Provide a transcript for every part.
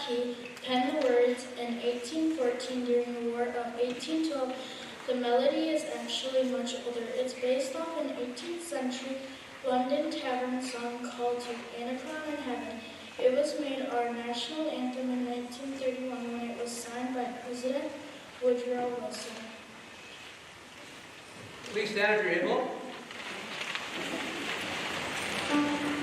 he penned the words in 1814 during the War of 1812. The melody is actually much older. It's based off an 18th century London tavern song called To Anacron in Heaven. It was made our national anthem in 1931 when it was signed by President Woodrow Wilson. Please stand if you're able. Thank you.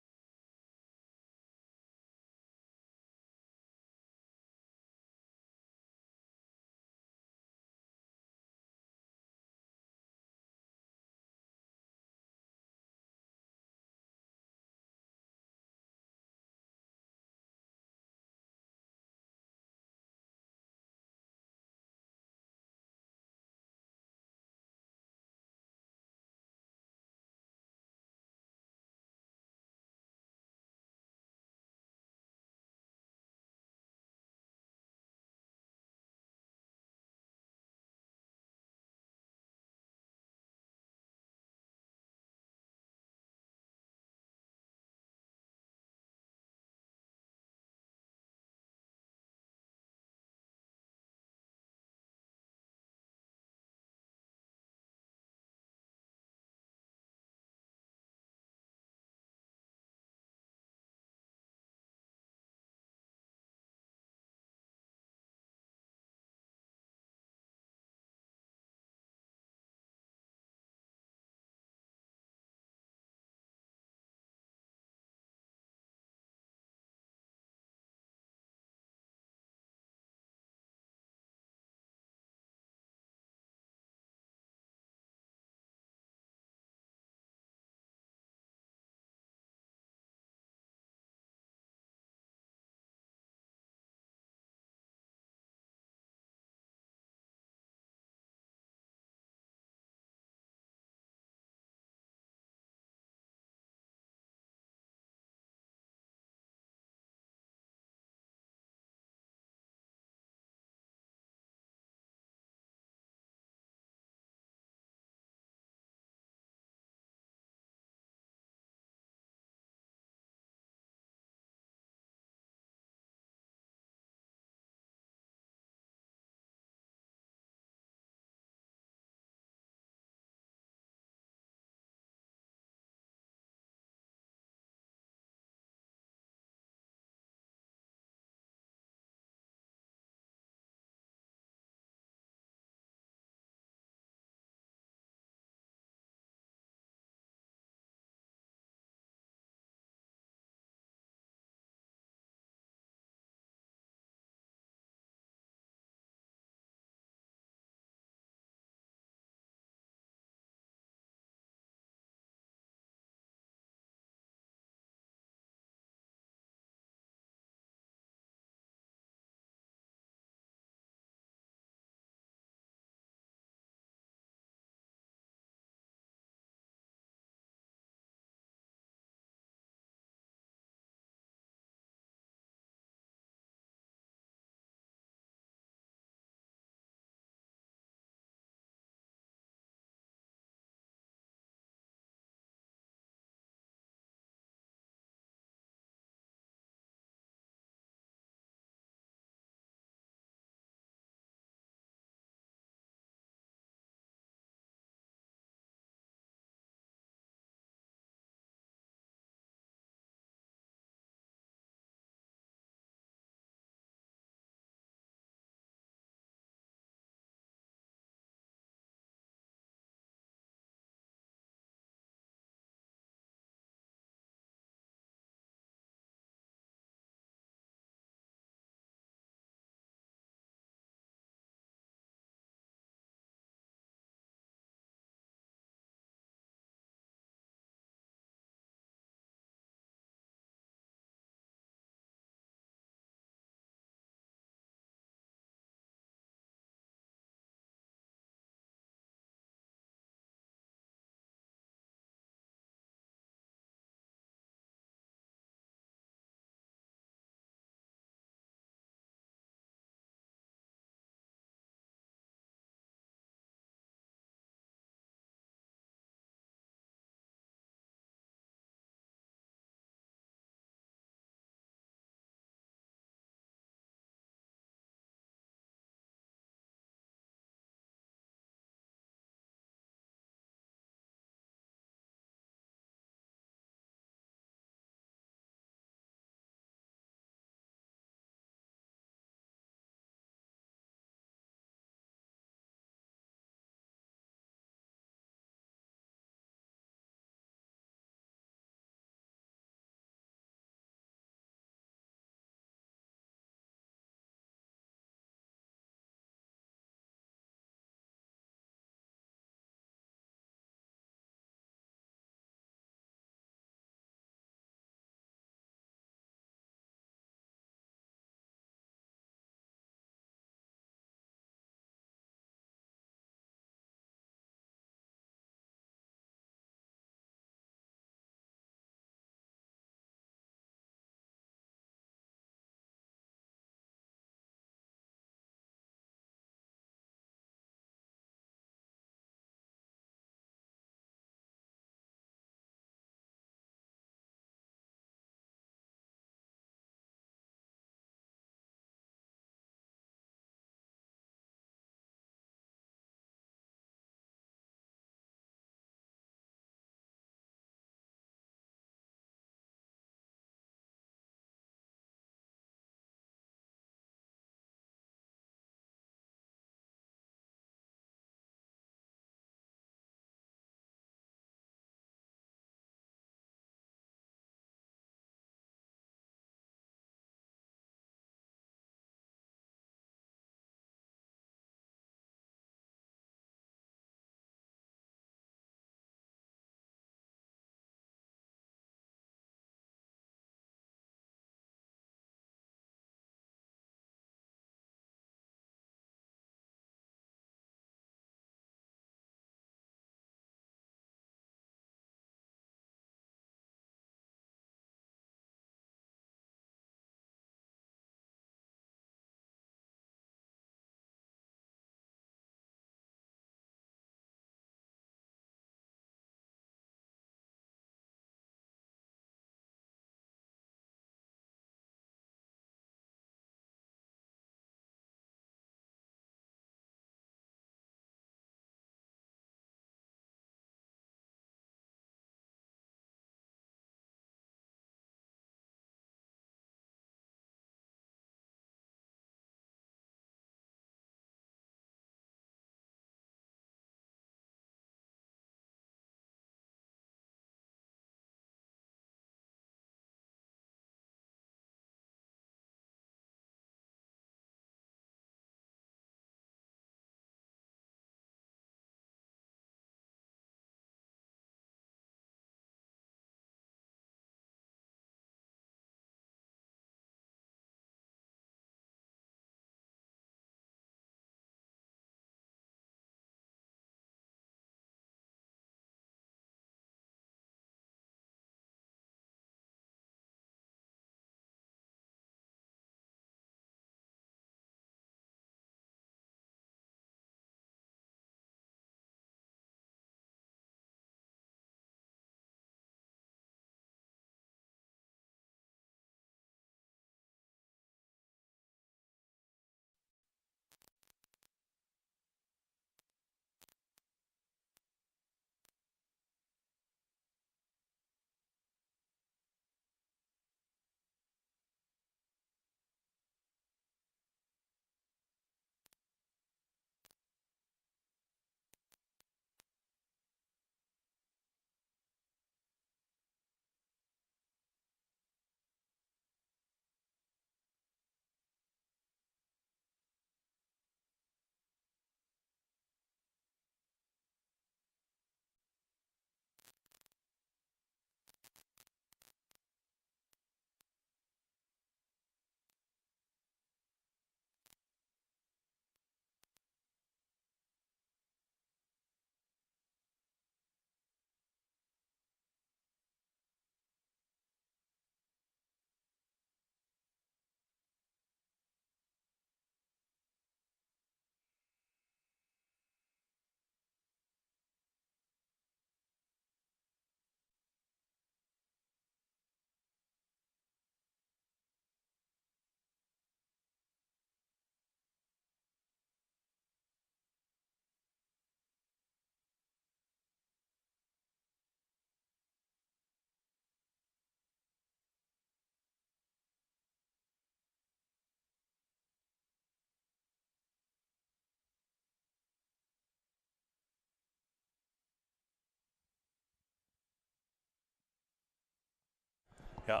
Yeah.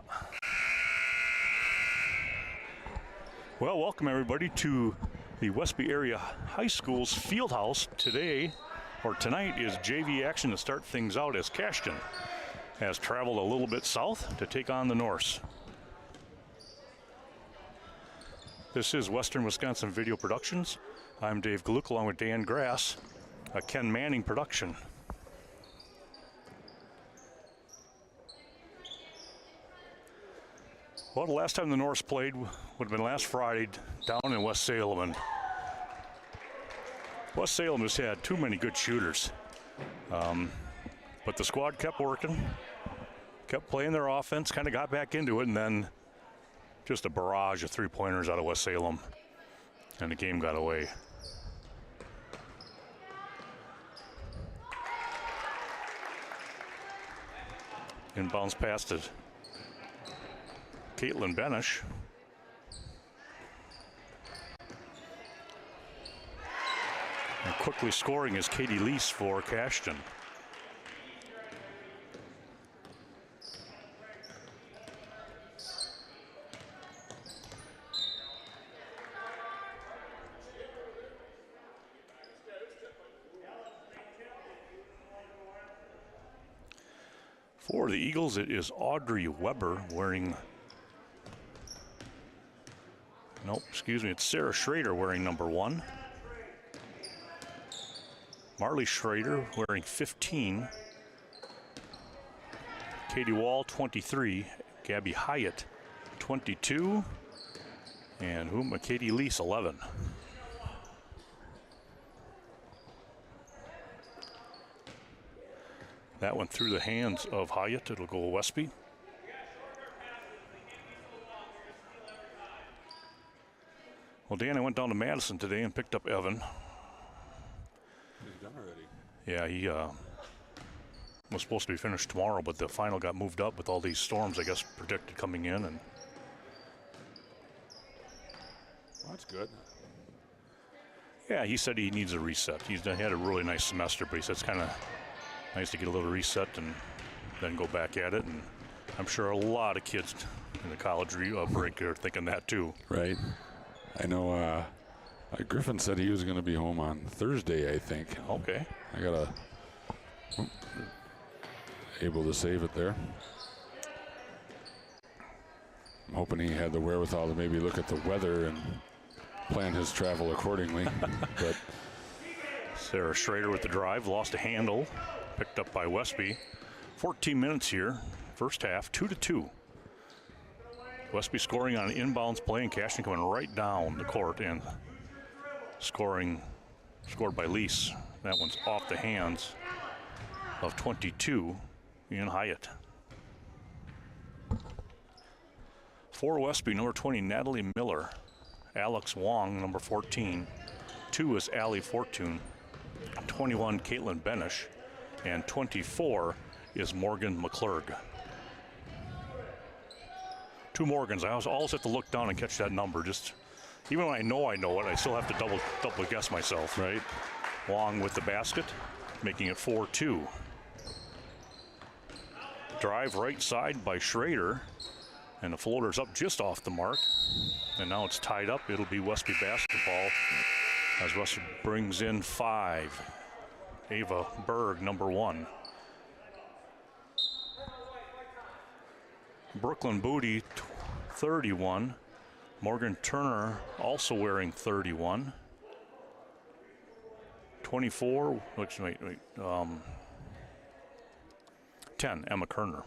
Well, welcome everybody to the Westby Area High School's field house. Tonight is JV action to start things out as Cashton has traveled a little bit south to take on the Norse. This is Western Wisconsin Video Productions. I'm Dave Galuk along with Dan Grass, a Ken Manning production. Well, the last time the Norse played would have been last Friday down in West Salem, and West Salem has had too many good shooters. But the squad kept working, kept playing their offense, kind of got back into it, and then just a barrage of three-pointers out of West Salem, and the game got away. Inbounds pass to Caitlin Benish. And quickly scoring is Katie Lease for Cashton. For the Eagles, it is Audrey Weber wearing, it's Sarah Schrader wearing number 1. Marley Schrader wearing 15. Katie Wall, 23. Gabby Hyatt, 22. And Katie Lease, 11. That went through the hands of Hyatt. It'll go Westby. Well, Dan, I went down to Madison today and picked up Evan. He's done already. Yeah, he was supposed to be finished tomorrow, but the final got moved up with all these storms, I guess, predicted coming in. And well, that's good. yeah, he said he needs a reset. He had a really nice semester, but he said it's kind of nice to get a little reset and then go back at it. And I'm sure a lot of kids in the college break are thinking that too. Right. I know Griffin said he was going to be home on Thursday, I think. Okay. I got able to save it there. I'm hoping he had the wherewithal to maybe look at the weather and plan his travel accordingly. But Sarah Schrader with the drive, lost a handle, picked up by Westby. 14 minutes here, first half, 2-2. Westby scoring on an inbounds play, and Cashton coming right down the court and scored by Lease. That one's off the hands of 22, Ian Hyatt. For Westby, number 20, Natalie Miller. Alex Wong, number 14. 2 is Allie Fortune. 21, Caitlin Benish. And 24 is Morgan McClurg. 2 Morgans. I always have to look down and catch that number. Just even when I know it, I still have to double guess myself. right. Wong with the basket, making it 4-2. Drive right side by Schrader, and the floater's up just off the mark. And now it's tied up. It'll be Westby basketball as Westby brings in 5. Ava Berg, number 1. Brooklyn Booty, 31. Morgan Turner also wearing 31. 24, 10, Emma Kerner.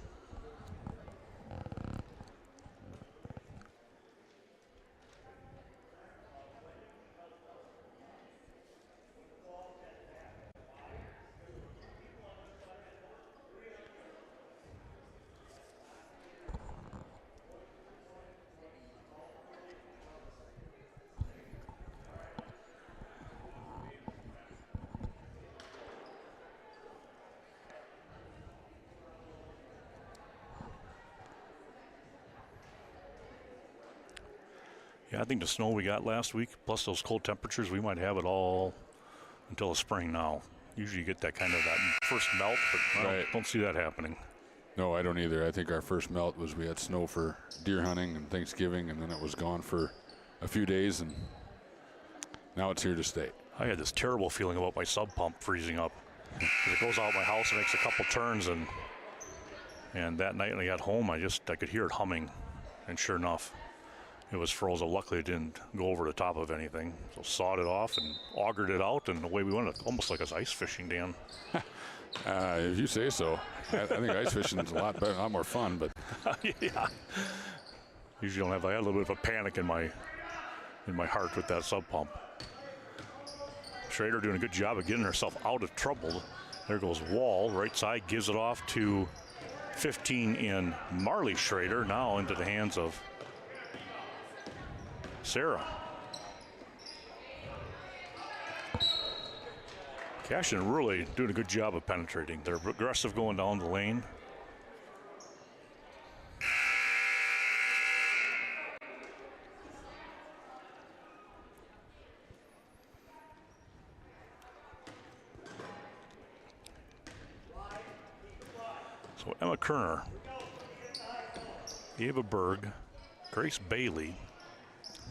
Yeah, I think the snow we got last week, plus those cold temperatures, we might have it all until the spring now. Usually you get that kind of that first melt, but I don't see that happening. No, I don't either. I think our first melt was we had snow for deer hunting and Thanksgiving, and then it was gone for a few days, and now it's here to stay. I had this terrible feeling about my sub pump freezing up. It goes out of my house and makes a couple turns, and that night when I got home, I could hear it humming, and sure enough, it was frozen. Luckily, it didn't go over the top of anything. So sawed it off and augered it out, and away we went. Almost like a ice fishing, Dan. If you say so. I think ice fishing is a lot better, a lot more fun. But yeah, usually don't have. I had a little bit of a panic in my heart with that sub pump. Schrader doing a good job of getting herself out of trouble. There goes Wall, right side, gives it off to 15 in Marley Schrader, now into the hands of Sarah. Cashton really doing a good job of penetrating. They're aggressive going down the lane. So Emma Kerner, Ava Berg, Grace Bailey,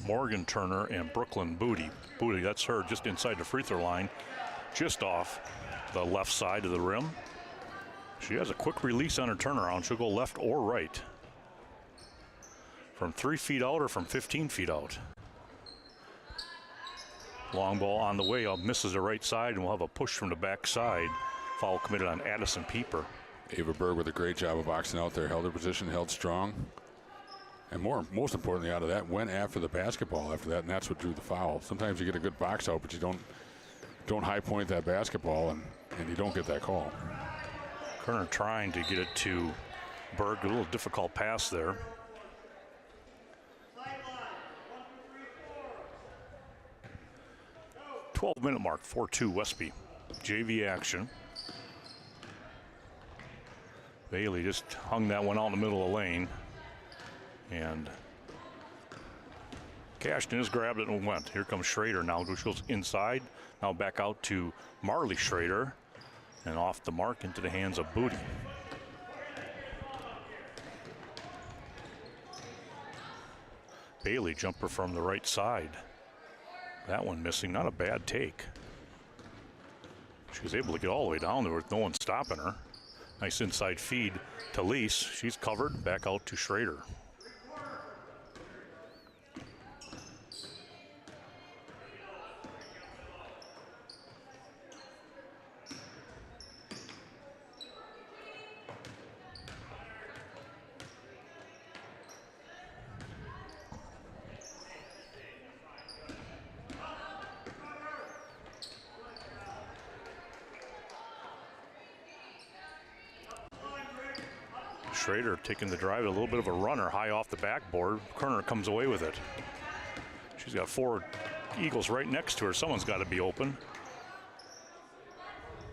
Morgan Turner, and Brooklyn Booty. Booty, that's her just inside the free throw line, just off the left side of the rim. She has a quick release on her turnaround. She'll go left or right. From 3 feet out or from 15 feet out. Long ball on the way up, misses the right side, and we'll have a push from the back side. Foul committed on Addison Pieper. Ava Berg with a great job of boxing out there, held her position, held strong. And most importantly out of that, went after the basketball after that, and that's what drew the foul. Sometimes you get a good box out, but you don't high point that basketball, and you don't get that call. Kerner trying to get it to Berg, a little difficult pass there. "12-minute mark, 4-2 Westby. JV action. Bailey just hung that one out in the middle of the lane. And Cashton has grabbed it and went. Here comes Schrader now. She goes inside. Now back out to Marley Schrader. And off the mark into the hands of Booty. Bailey jumper from the right side. That one missing. Not a bad take. She was able to get all the way down there with no one stopping her. Nice inside feed to Lease. She's covered. Back out to Schrader. Schrader taking the drive, a little bit of a runner high off the backboard. Kerner comes away with it. She's got 4 Eagles right next to her. Someone's got to be open.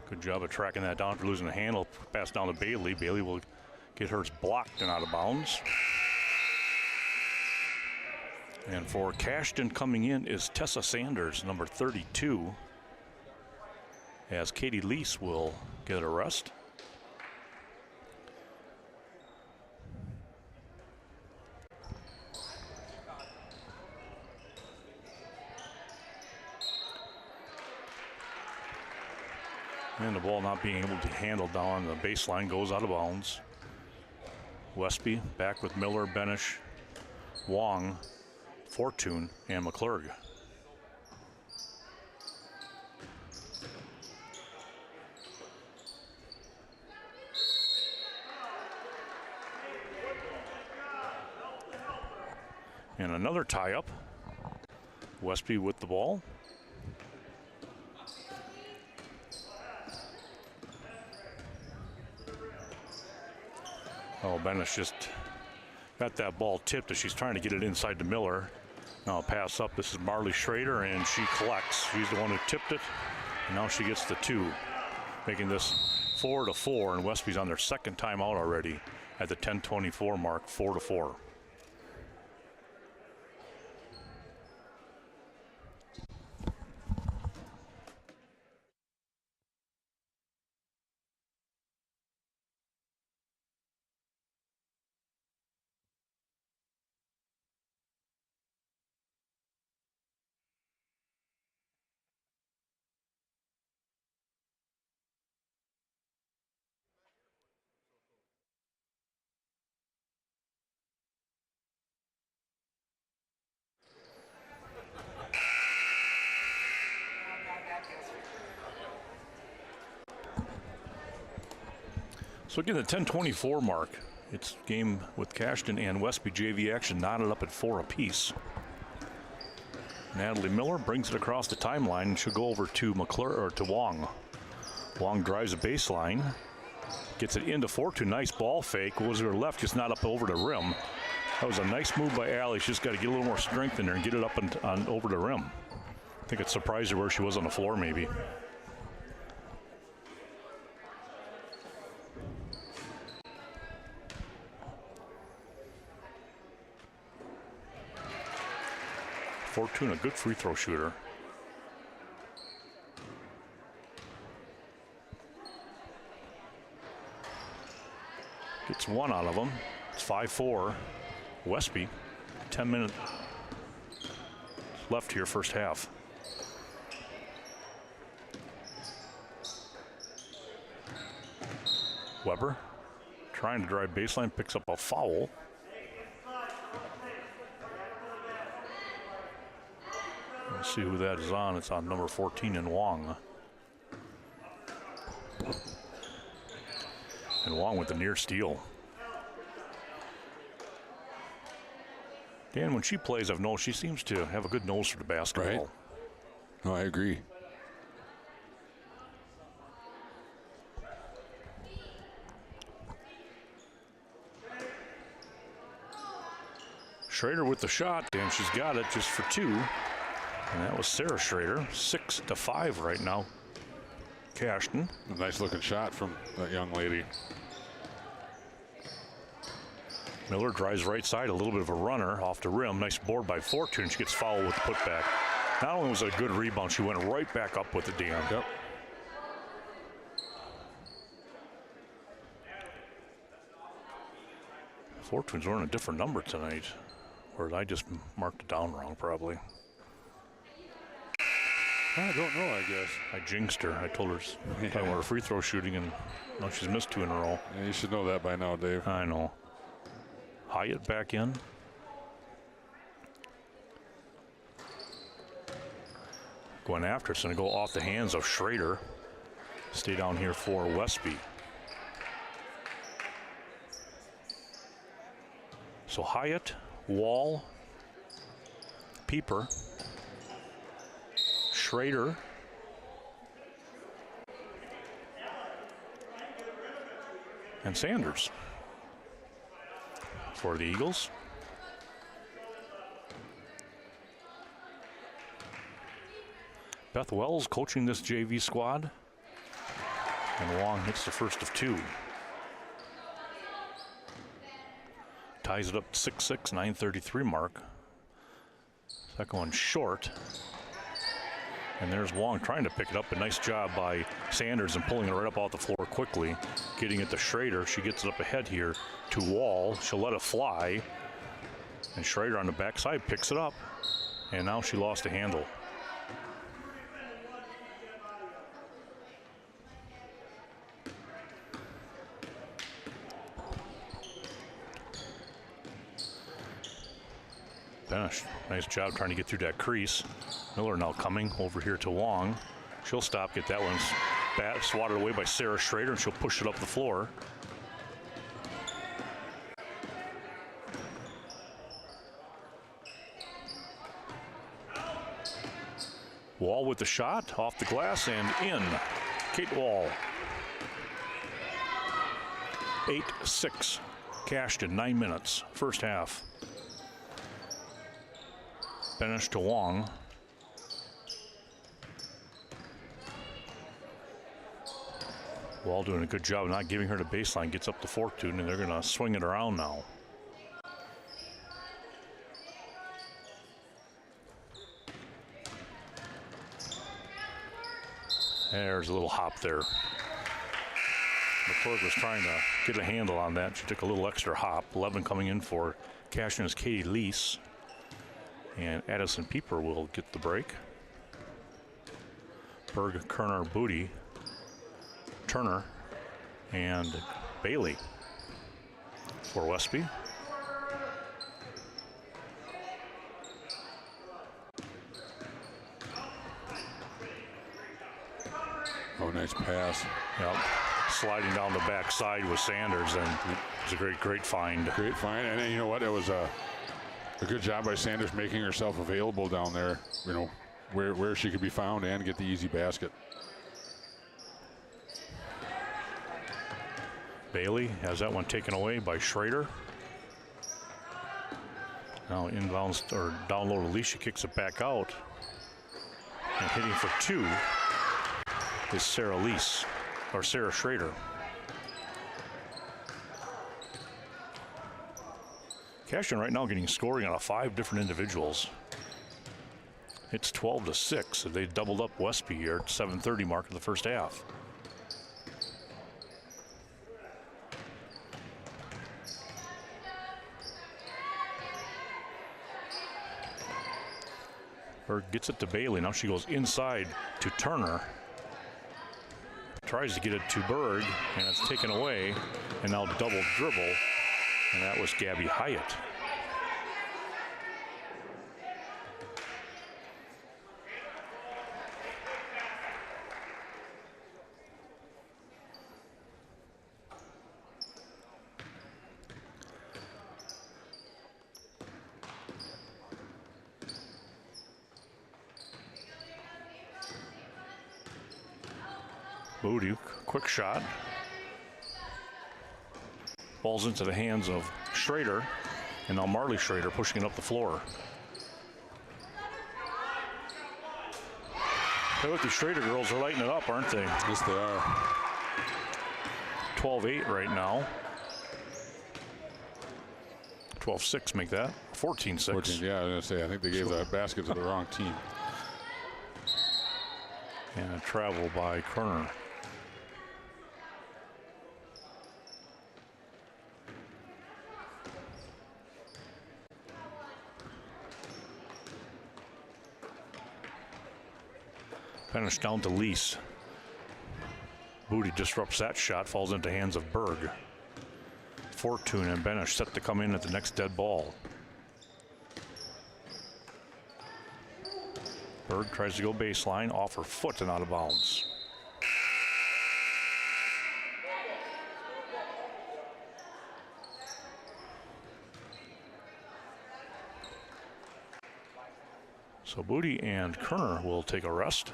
Good job of tracking that down for losing the handle. Pass down to Bailey. Bailey will get hers blocked and out of bounds. And for Cashton coming in is Tessa Sanders, number 32, as Katie Lease will get a rest. And the ball not being able to handle down the baseline goes out of bounds. Westby back with Miller, Benish, Wong, Fortune, and McClurg. And another tie-up. Westby with the ball. Oh, Benish just got that ball tipped as she's trying to get it inside to Miller. Now a pass up. This is Marley Schrader, and she collects. She's the one who tipped it. And now she gets the 2, making this 4-4. And Westby's on their second timeout already at the 10:24 mark, 4-4. So again, the 10:24 mark. It's game with Cashton and Westby JV action knotted up at 4 apiece. Natalie Miller brings it across the timeline and she'll go over to to Wong. Wong drives a baseline, gets it into Fortune. Nice ball fake. Goes to her left, just not up over the rim. That was a nice move by Allie. She's just got to get a little more strength in there and get it up and over the rim. I think it surprised her where she was on the floor, maybe. Fortune, a good free throw shooter. Gets one out of them. It's 5-4. Westby, 10 minutes left here, first half. Weber trying to drive baseline, picks up a foul. Let's see who that is on. It's on number 14 in Wong. And Wong with the near steal. Dan, when she plays, I've noticed she seems to have a good nose for the basketball. Right. No, I agree. Schrader with the shot, and she's got it just for 2. And that was Sarah Schrader, 6-5 right now. Cashton. A nice looking shot from that young lady. Miller drives right side, a little bit of a runner off the rim. Nice board by Fortune. She gets fouled with the putback. Not only was it a good rebound, she went right back up with it, Dan. Yep. Fortune's wearing a different number tonight. Or I just marked it down wrong, probably. I don't know, I guess. I jinxed her. I told her talking about her free throw shooting, and now she's missed 2 in a row. Yeah, you should know that by now, Dave. I know. Hyatt back in. Going after it's going to go off the hands of Schrader. Stay down here for Westby. So Hyatt, Wall, Pieper, Schrader, and Sanders for the Eagles. Beth Wells coaching this JV squad. And Wong hits the first of 2. Ties it up 6-6, 9:33 mark. Second one short. And there's Wong trying to pick it up. A nice job by Sanders and pulling it right up off the floor quickly. Getting it to Schrader. She gets it up ahead here to Wall. She'll let it fly. And Schrader on the backside picks it up. And now she lost a handle. Benish, nice job trying to get through that crease. Miller now coming over here to Wong. She'll stop, get that one swatted away by Sarah Schrader, and she'll push it up the floor. Wall with the shot, off the glass and in. Kate Wall. 8-6. Cashton, 9 minutes, first half. Benish to Wong. Wall doing a good job of not giving her the baseline. Gets up to Fortune, and they're going to swing it around now. There's a little hop there. McClurg was trying to get a handle on that. She took a little extra hop. 11 coming in for Cashton is Katie Lease. And Addison Pieper will get the break. Berg, Kerner, Booty, Turner, and Bailey for Westby. Oh, nice pass. Yep. sliding down the backside with Sanders, and it was a great find. Great find, and you know what? It was a good job by Sanders making herself available down there, you know, where she could be found and get the easy basket. Bailey has that one taken away by Schrader. Now inbounds or down low to Lee, she kicks it back out. And hitting for two is Sarah Schrader. Cashton right now getting scoring out of 5 different individuals. It's 12-6. They doubled up Westby here at 7:30 mark of the first half. Berg gets it to Bailey. Now she goes inside to Turner. Tries to get it to Berg, and it's taken away. And now double dribble, and that was Gabby Hyatt. Booty, quick shot. Ball's into the hands of Schrader, and now Marley Schrader pushing it up the floor. Hey, look, the Schrader girls are lighting it up, aren't they? Yes, they are. 12-8 right now. 12-6 make that. 14-6. 14, yeah, I was going to say, I think they gave the basket to the wrong team. And a travel by Kerner. Finish down to Lease. Booty disrupts that shot, falls into hands of Berg. Fortune and Benish set to come in at the next dead ball. Berg tries to go baseline, off her foot and out of bounds. So Booty and Kerner will take a rest.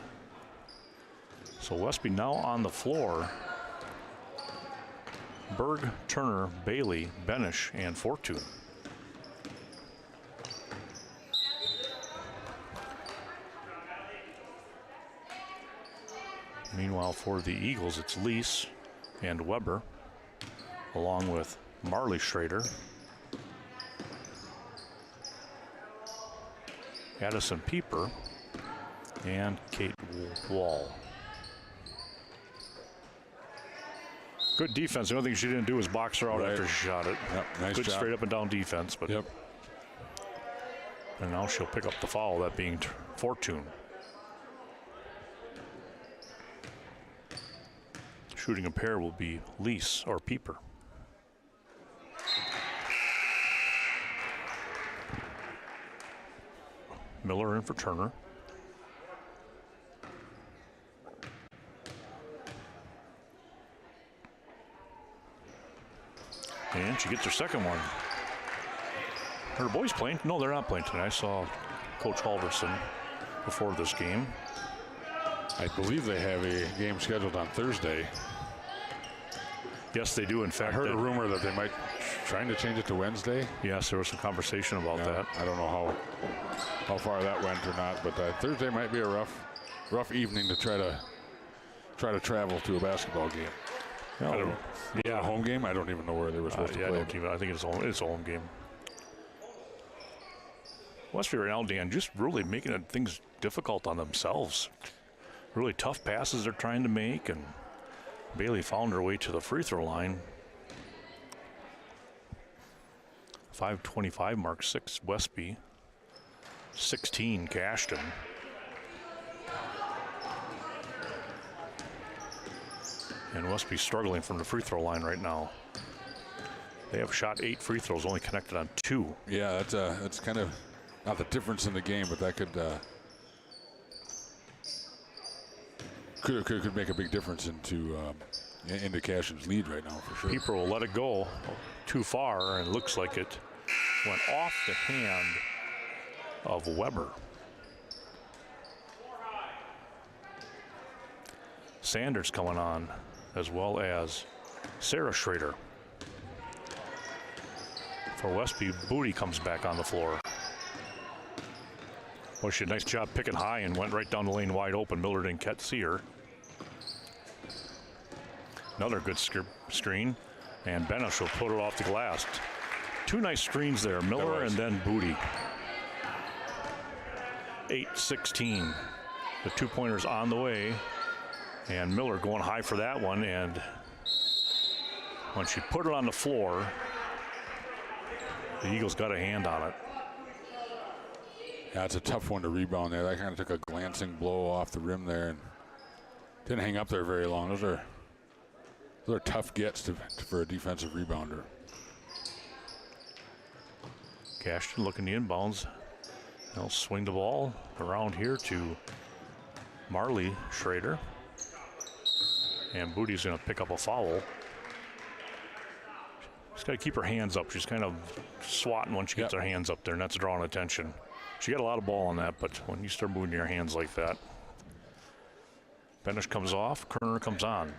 So Westby now on the floor. Berg, Turner, Bailey, Benish, and Fortune. Meanwhile, for the Eagles, it's Lease and Weber, along with Marley Schrader, Addison Pieper, and Kate Wall. Good defense. The only thing she didn't do was box her out after she shot it. Yep, nice Good job. straight up and down defense. But Yep. And now she'll pick up the foul, that being Fortune. Shooting a pair will be Lease or Pieper. Miller in for Turner. And she gets her second one. Are the boys playing? No, they're not playing tonight. I saw Coach Halverson before this game. I believe they have a game scheduled on Thursday. Yes, they do. In fact, I heard a rumor that they might trying to change it to Wednesday. Yes, there was some conversation about that. I don't know how far that went or not, but Thursday might be a rough evening to try to travel to a basketball game. No, I don't know. Yeah, a home game. I don't even know where they were supposed to play. I think it's a home game. Westby right now, Dan, just really making things difficult on themselves. Really tough passes they're trying to make, and Bailey found her way to the free throw line. 5:25 mark, 6 Westby, 16 Cashton. And Westby struggling from the free throw line right now. They have shot 8 free throws, only connected on 2. Yeah, that's kind of not the difference in the game, but that could make a big difference into into Cashton's lead right now for sure. Pieper will let it go too far, and it looks like it went off the hand of Weber. Sanders coming on, as well as Sarah Schrader. For Westby, Booty comes back on the floor. Well, she did a nice job picking high and went right down the lane wide open. Miller didn't see her. Another good screen, and Benish will put it off the glass. Two nice screens there, Miller and then Booty. 8-16. The two-pointers on the way, and Miller going high for that one, and when she put it on the floor, the Eagles got a hand on it. Yeah, it's a tough one to rebound there. That kind of took a glancing blow off the rim there and didn't hang up there very long. Those are tough gets for a defensive rebounder. Cashton looking the inbounds. They'll swing the ball around here to Marley Schrader. And Booty's going to pick up a foul. She's got to keep her hands up. She's kind of swatting when she gets her hands up there, and that's drawing attention. She got a lot of ball on that, but when you start moving your hands like that. Benish comes off, Kerner comes on.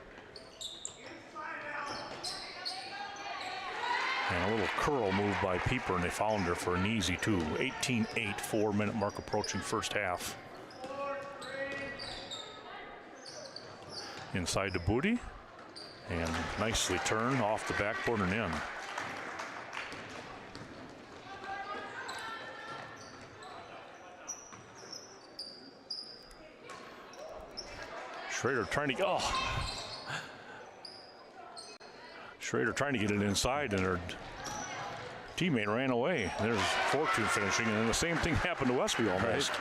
And a little curl move by Pieper, and they found her for an easy two. 18-8, 4-minute mark approaching first half. Inside to Booty, and nicely turned off the backboard and in. Schrader trying to Schrader trying to get it inside, and her teammate ran away. There's Fortune finishing, and then the same thing happened to Westby almost.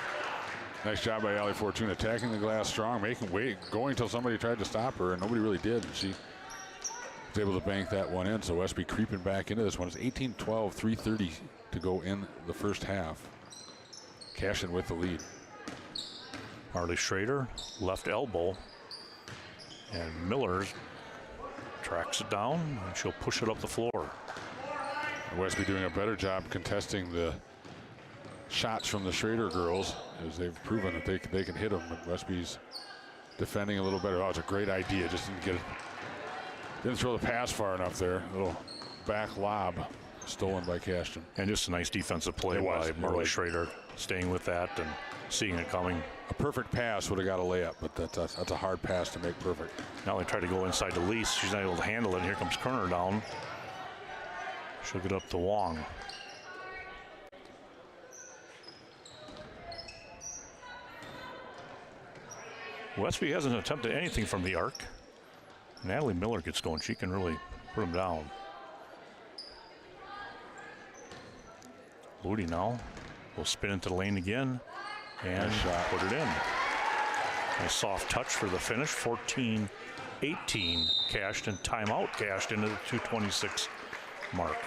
Nice job by Allie Fortune attacking the glass strong, making weight, going until somebody tried to stop her, and nobody really did. And she was able to bank that one in. So Westby creeping back into this one. It's 18-12, 3:30 to go in the first half. Cashton with the lead. Marley Schrader, left elbow, and Miller tracks it down, and she'll push it up the floor. Westby doing a better job contesting the shots from the Schrader girls, as they've proven that they can hit them. But Westby's defending a little better. Oh, it's a great idea. Just didn't throw the pass far enough there. A little back lob stolen by Cashton. And just a nice defensive play by Marley Schrader, staying with that and seeing it coming. A perfect pass would have got a layup, but that's a hard pass to make perfect. Now they try to go inside to Lease. She's not able to handle it. And here comes Kerner down. She'll get up to Wong. Westby hasn't attempted anything from the arc. Natalie Miller gets going. She can really put him down. Booty now will spin into the lane again and put it in. A soft touch for the finish. 14-18 Cashton. Timeout Cashton into the 2:26 mark.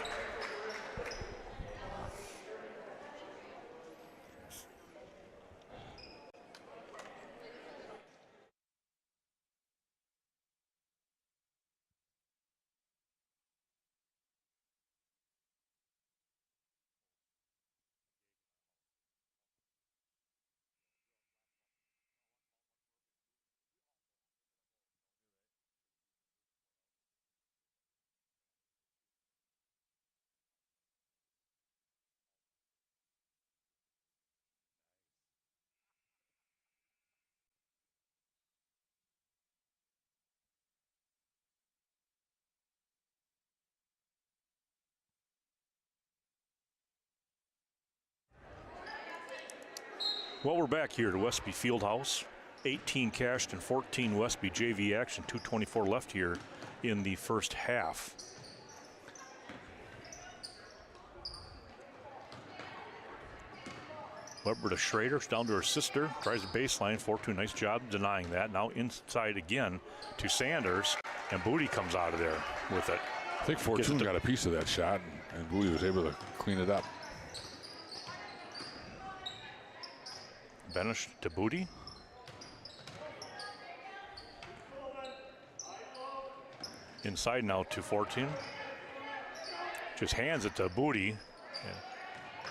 Well, we're back here to Westby Fieldhouse. 18 Cashton, 14 Westby JV action. 2:24 left here in the first half. Weber to Schrader, down to her sister, tries the baseline. Fortune, nice job denying that. Now inside again to Sanders, and Booty comes out of there with it. I think Fortune got a piece of that shot, and Booty was able to clean it up. Benish to Booty. Inside now to 14. Just hands it to Booty.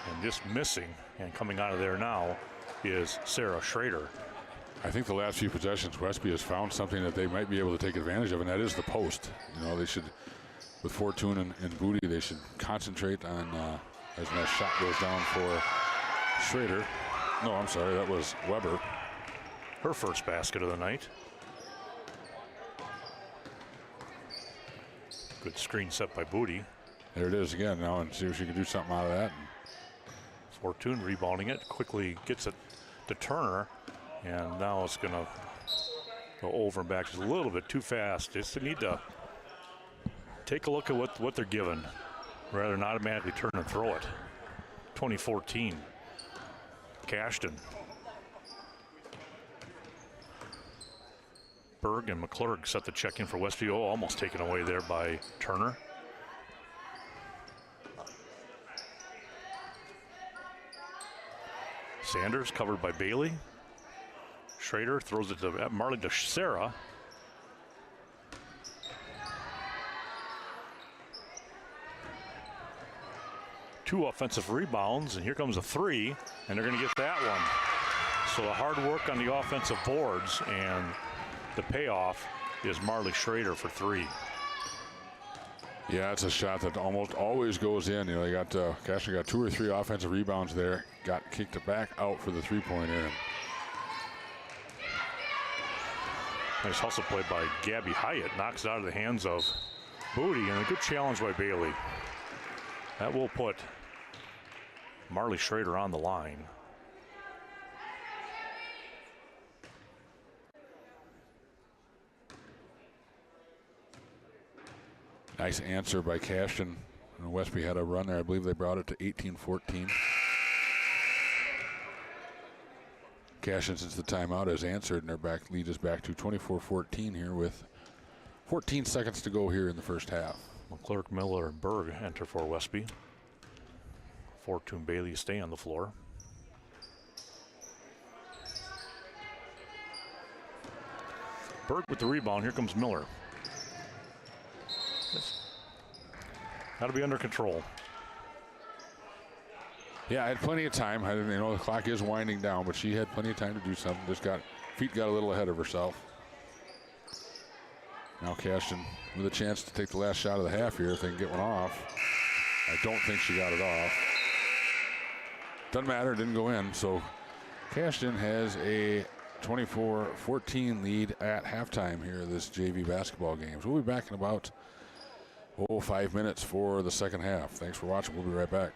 And just missing. And coming out of there now is Sarah Schrader. I think the last few possessions, Westby has found something that they might be able to take advantage of, and that is the post. You know, they should, with Fortune and Booty, they should concentrate on, as that shot goes down for Schrader. No, I'm sorry, that was Weber. Her first basket of the night. Good screen set by Booty. There it is again now, and see if she can do something out of that. Fortune rebounding it, quickly gets it to Turner, and now it's going to go over and back just a little bit too fast. Just need to take a look at what they're given rather than automatically turn and throw it. 2014. Cashton. Berg and McClurg set the check in for Westby. Oh, almost taken away there by Turner. Sanders covered by Bailey. Schrader throws it to Marley to Sarah. Two offensive rebounds, and here comes a three, and they're going to get that one. So the hard work on the offensive boards, and the payoff is Marley Schrader for three. Yeah, it's a shot that almost always goes in. You know, they got Cashton got 2 or 3 offensive rebounds there. Got kicked it back out for the three-pointer. Nice hustle play by Gabby Hyatt. Knocks it out of the hands of Booty, and a good challenge by Bailey. That will put Marley Schrader on the line. Nice answer by Cashton. And Westby had a run there. I believe they brought it to 18-14. Cashton, since the timeout, has answered, and their lead is back to 24-14 here with 14 seconds to go here in the first half. McClurg, Miller, and Berg enter for Westby. Fortune, Bailey stay on the floor. Berg with the rebound. Here comes Miller. Got to be under control. Yeah, I had plenty of time. You know, the clock is winding down, but she had plenty of time to do something. Just feet got a little ahead of herself. Now Cashton with a chance to take the last shot of the half here if they can get one off. I don't think she got it off. Doesn't matter, didn't go in. So Cashton has a 24-14 lead at halftime here this JV basketball game. So we'll be back in about 5 minutes for the second half. Thanks for watching. We'll be right back.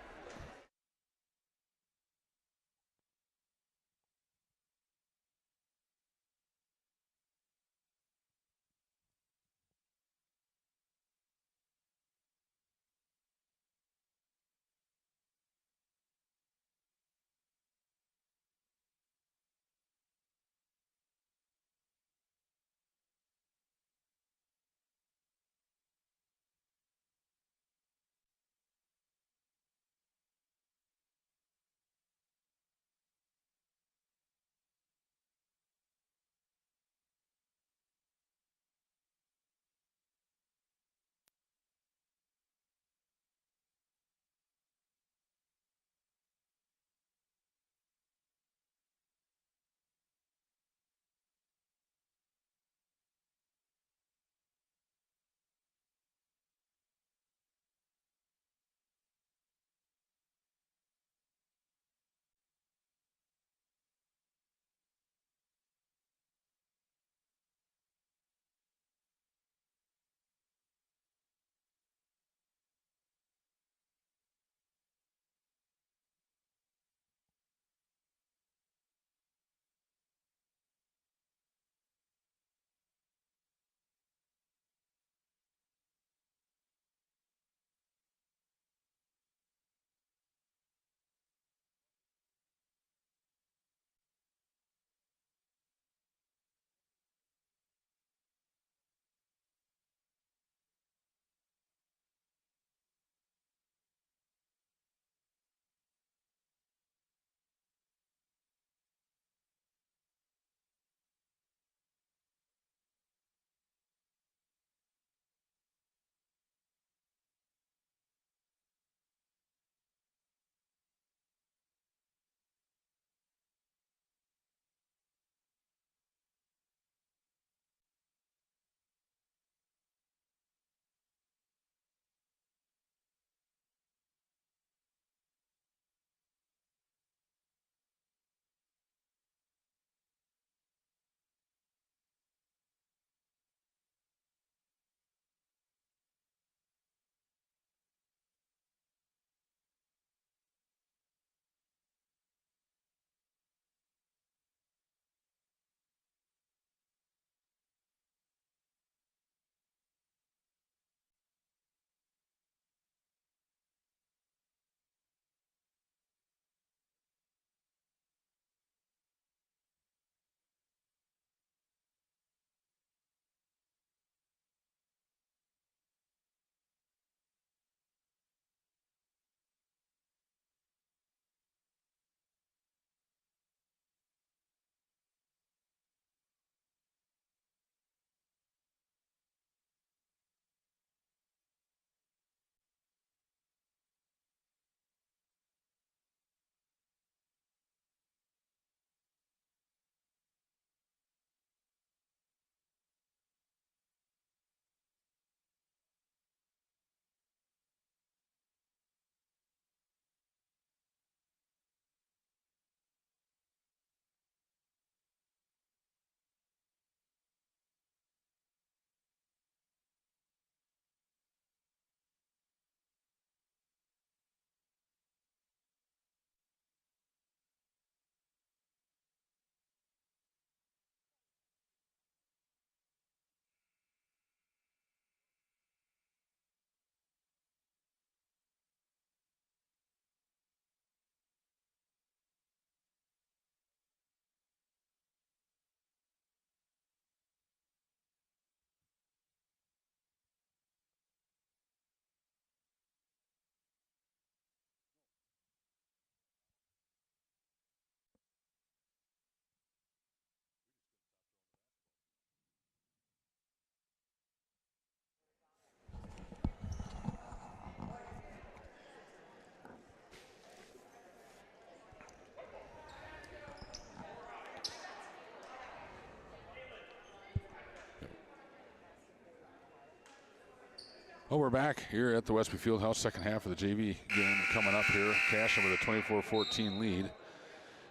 Well, we're back here at the Westby Fieldhouse, second half of the JV game coming up here. Cashton with a 24-14 lead.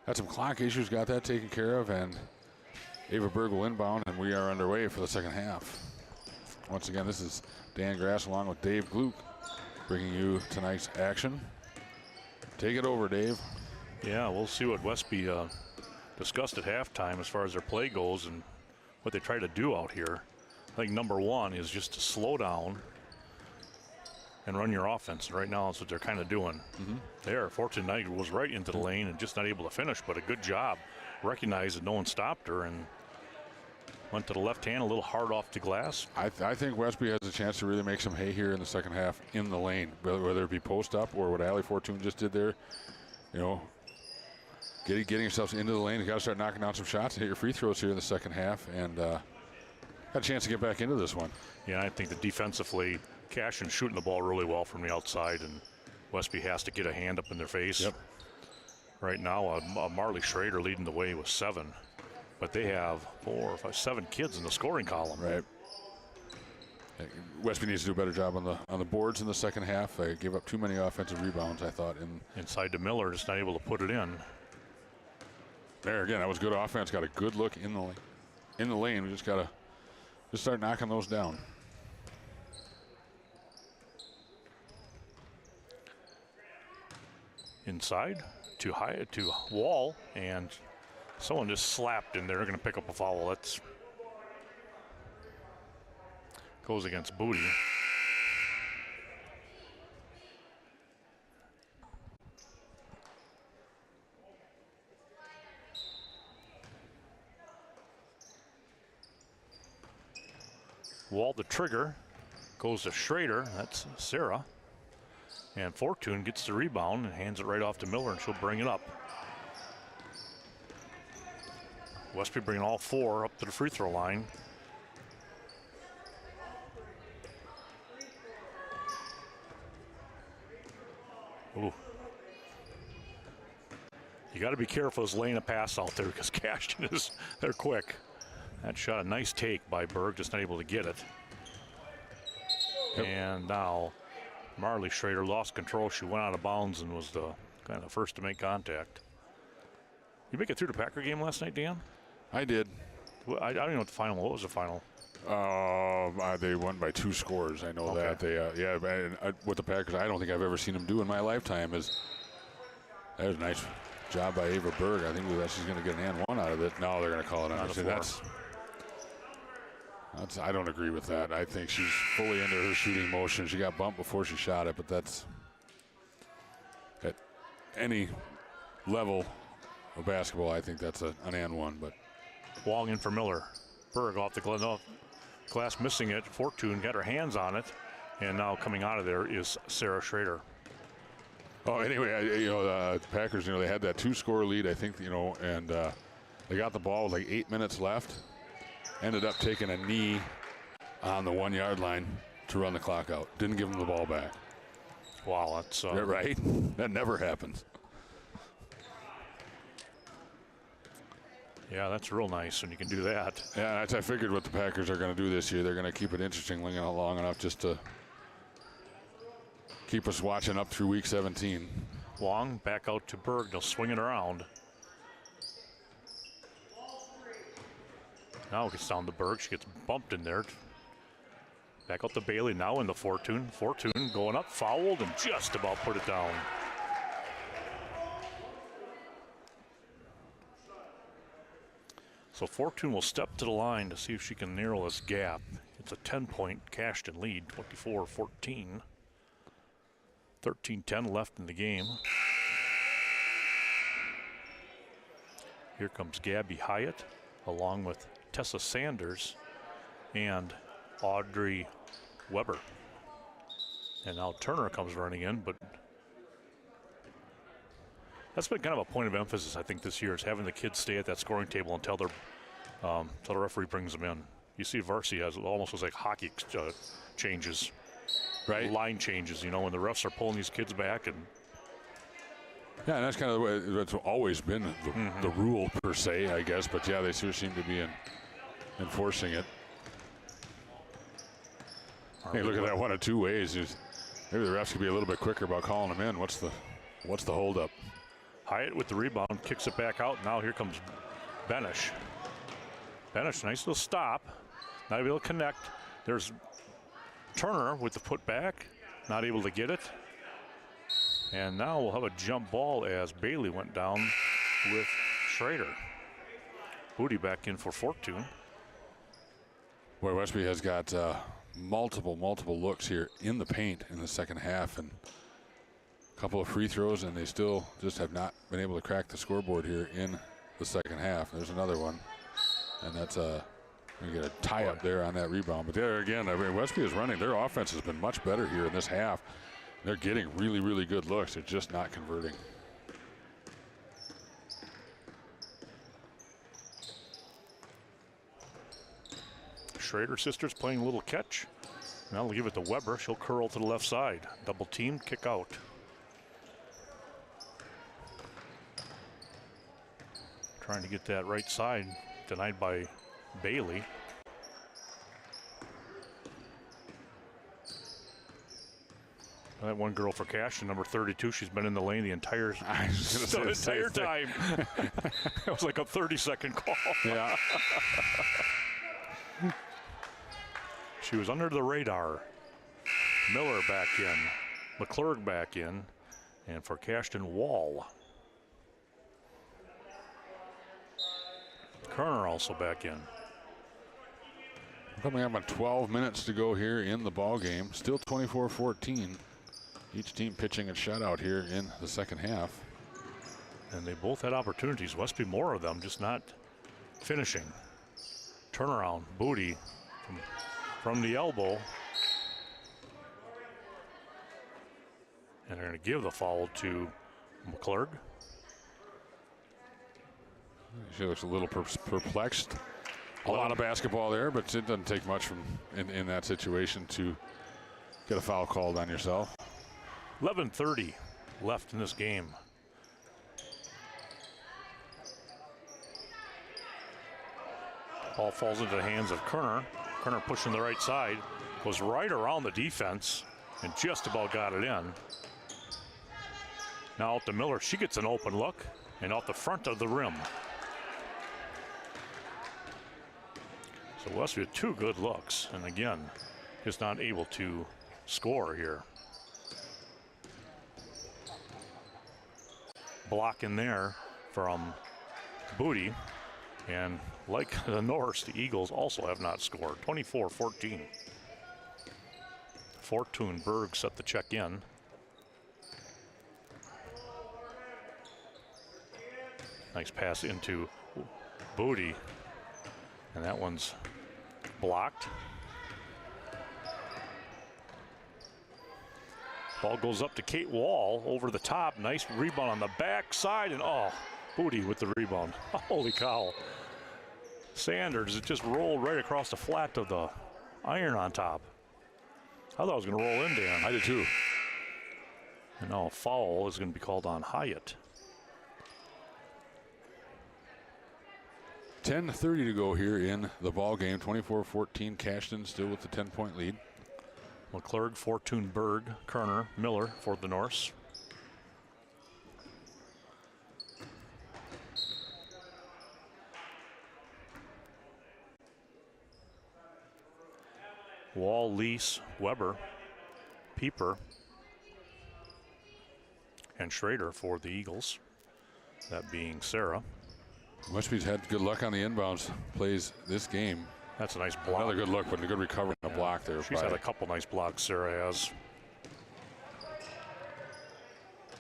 Had some clock issues, got that taken care of, and Ava Berg will inbound, and we are underway for the second half. Once again, this is Dan Grass along with Dave Gluck bringing you tonight's action. Take it over, Dave. Yeah, we'll see what Westby discussed at halftime as far as their play goes and what they try to do out here. I think number one is just to slow down and run your offense. Right now, that's what they're kind of doing. There, Fortune Knight was right into the lane and just not able to finish, but a good job. Recognized that no one stopped her and went to the left hand, a little hard off the glass. I think Westby has a chance to really make some hay here in the second half in the lane, whether it be post up or what Allie Fortune just did there. You know, getting yourselves into the lane. You got to start knocking down some shots and hit your free throws here in the second half, and got a chance to get back into this one. Yeah, I think that defensively, Cashton shooting the ball really well from the outside, and Westby has to get a hand up in their face. Yep. Right now, Marley Schrader leading the way with 7, but they have 4, 5, 7 kids in the scoring column. Right. Westby needs to do a better job on the boards in the second half. They gave up too many offensive rebounds, I thought. Inside to Miller, just not able to put it in. There again, that was good offense. Got a good look in the lane. We just gotta start knocking those down. Inside to Wall, and someone just slapped in there. They're going to pick up a foul. That's goes against Booty. Wall the trigger, goes to Schrader. That's Sarah. And Fortune gets the rebound and hands it right off to Miller, and she'll bring it up. Westby bringing all 4 up to the free throw line. Ooh. You got to be careful as laying a pass out there because Cashton they're quick. That shot, a nice take by Berg, just not able to get it. Yep. And now Marley Schrader lost control. She went out of bounds and was the kind of first to make contact. You make it through the Packer game last night, Dan? I did. I don't even know what the final. What was the final? They won by 2 scores. I know that. They with the Packers, I don't think I've ever seen them do in my lifetime. That was a nice job by Ava Berg. I think that she's going to get an and 1 out of it. No, they're going to call it under. I don't agree with that. I think she's fully into her shooting motion. She got bumped before she shot it, but that's at any level of basketball. I think that's an and 1. But Wong in for Miller. Berg off the glass, missing it. Fortune got her hands on it, and now coming out of there is Sarah Schrader. Oh, anyway, the Packers, they had that 2-score lead, I think, and they got the ball with like 8 minutes left. Ended up taking a knee on the 1-yard line to run the clock out. Didn't give them the ball back. Wow, that's right. That never happens. Yeah, that's real nice when you can do that. Yeah, I figured what the Packers are going to do this year. They're going to keep it interesting long enough just to keep us watching up through week 17. Wong back out to Berg. They'll swing it around. Now it gets down to Berg. She gets bumped in there. Back out to Bailey. Now into Fortune. Fortune going up, fouled, and just about put it down. So Fortune will step to the line to see if she can narrow this gap. It's a 10-point Cashton lead, 24-14. 13-10 left in the game. Here comes Gabby Hyatt along with Tessa Sanders and Audrey Weber. And now Turner comes running in, but that's been kind of a point of emphasis, I think, this year, is having the kids stay at that scoring table until the referee brings them in. You see varsity has almost looks like hockey changes, right? Line changes, when the refs are pulling these kids back. And yeah, and that's kind of the way it's always been the rule per se, I guess. But yeah, they sure seem to be enforcing it. Hey, look at that one of two ways. Maybe the refs could be a little bit quicker about calling him in. What's the holdup? Hyatt with the rebound, kicks it back out. Now here comes Benish. Benish, nice little stop. Not able to connect. There's Turner with the putback. Not able to get it. And now we'll have a jump ball as Bailey went down with Schrader. Booty back in for Fortune. Boy, Westby has got multiple looks here in the paint in the second half, and a couple of free throws, and they still just have not been able to crack the scoreboard here in the second half. There's another one, and that's we get a tie up there on that rebound. But there again, I mean, Westby is running. Their offense has been much better here in this half. They're getting really good looks. They're just not converting. Schrader sisters playing a little catch. Now we'll give it to Weber. She'll curl to the left side. Double team, kick out. Trying to get that right side. Denied by Bailey. That one girl for Cashton, number 32, she's been in the lane the entire time. It was like a 30-second call. Yeah. She was under the radar. Miller back in. McClurg back in. And for Cashton, Wall. Kerner also back in. Coming up on 12 minutes to go here in the ball game. Still 24-14. Each team pitching a shutout here in the second half. And they both had opportunities. Westby more of them, just not finishing. Turnaround, Booty from the elbow. And they're going to give the foul to McClurg. She looks a little perplexed. A lot of basketball there, but it doesn't take much from in that situation to get a foul called on yourself. 11:30 left in this game. Ball falls into the hands of Kerner. Kerner pushing the right side, goes right around the defense and just about got it in. Now out to Miller. She gets an open look and off the front of the rim. So Westby with two good looks, and again, just not able to score here. Block in there from Booty, and like the Norse, the Eagles also have not scored. 24-14. Fortune Berg set the check in. Nice pass into Booty, and that one's blocked. Ball goes up to Kate Wall over the top. Nice rebound on the backside, and oh, Booty with the rebound. Holy cow. Sanders, it just rolled right across the flat of the iron on top. I thought it was going to roll in, Dan. I did too. And now a foul is going to be called on Hyatt. 10:30 to go here in the ball game. 24-14. Cashton still with the 10-point lead. McClurg, Fortune, Berg, Kerner, Miller for the Norse. Wall, Lease, Weber, Pieper, and Schrader for the Eagles. That being Sarah. Westby's had good luck on the inbounds plays this game. That's a nice block. Another good look, but a good recovery on a block there. She's had a couple nice blocks, Sarah has.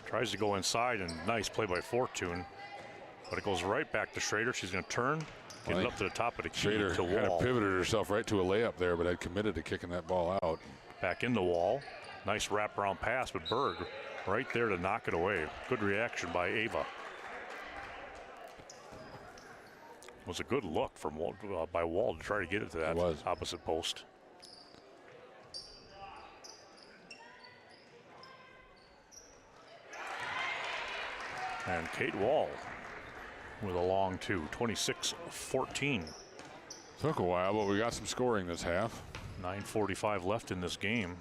Tries to go inside, and nice play by Fortune. But it goes right back to Schrader. She's going to turn, get it up to the top of the key Schrader to Wall. kind of pivoted herself right to a layup there, but had committed to kicking that ball out. Back in the Wall. Nice wraparound pass, but Berg right there to knock it away. Good reaction by Ava. It was a good look from by Wall to try to get it to that opposite post. And Kate Wall with a long two, 26-14. Took a while, but we got some scoring this half. 9:45 left in this game.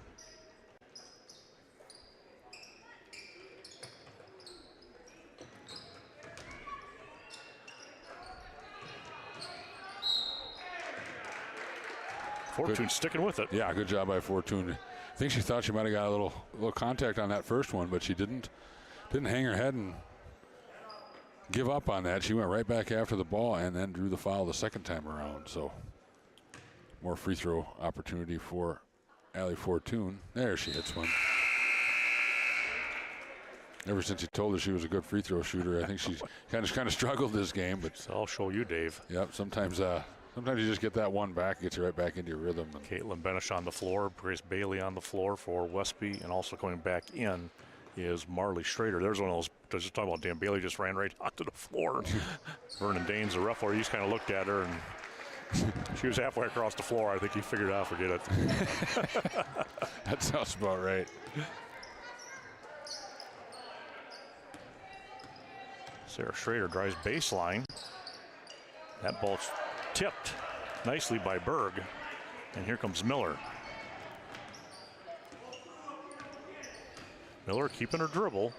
Fortune sticking with it. Yeah, good job by Fortune. I think she thought she might have got a little contact on that first one, but she didn't hang her head and give up on that. She went right back after the ball and then drew the foul the second time around. So more free throw opportunity for Allie Fortune. There, she hits one. Ever since he told her she was a good free throw shooter, I think she's kind of struggled this game. But so I'll show you, Dave. Yep, sometimes you just get that one back, gets you right back into your rhythm. Caitlin Benish on the floor, Grace Bailey on the floor for Westby, and also coming back in is Marley Schrader. There's one of those, I was just talking about Dan Bailey just ran right onto the floor. Vernon Danes, the ref, he just kind of looked at her, and she was halfway across the floor. I think he figured out, forget it. That sounds about right. Sarah Schrader drives baseline. That ball's tipped nicely by Berg, and here comes Miller. Miller keeping her dribble.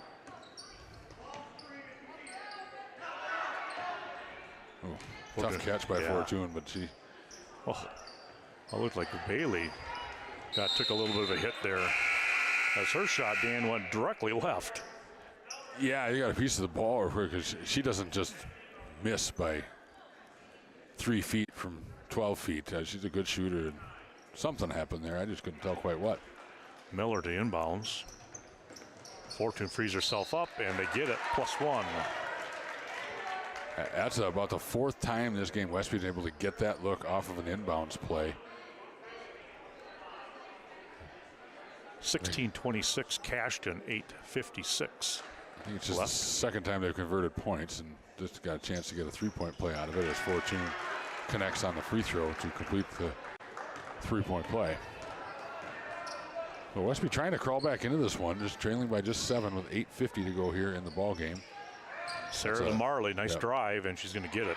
Oh, tough catch by Fortune, but she... Oh, it looked like Bailey took a little bit of a hit there. As her shot, Dan, went directly left. Yeah, you got a piece of the ball because she doesn't just miss by 3 feet from 12 feet. She's a good shooter. And something happened there. I just couldn't tell quite what. Miller to inbounds. Fortune frees herself up, and they get it, +1. That's about the 4th time this game Westby's been able to get that look off of an inbounds play. 16-26, Cashton, 8:56. I think it's just the second time they've converted points and just got a chance to get a 3-point play out of it as Fortune connects on the free throw to complete the 3-point play. Well, Westby trying to crawl back into this one, just trailing by just 7 with 8:50 to go here in the ball game. Sarah to Marley, nice drive, and she's going to get it.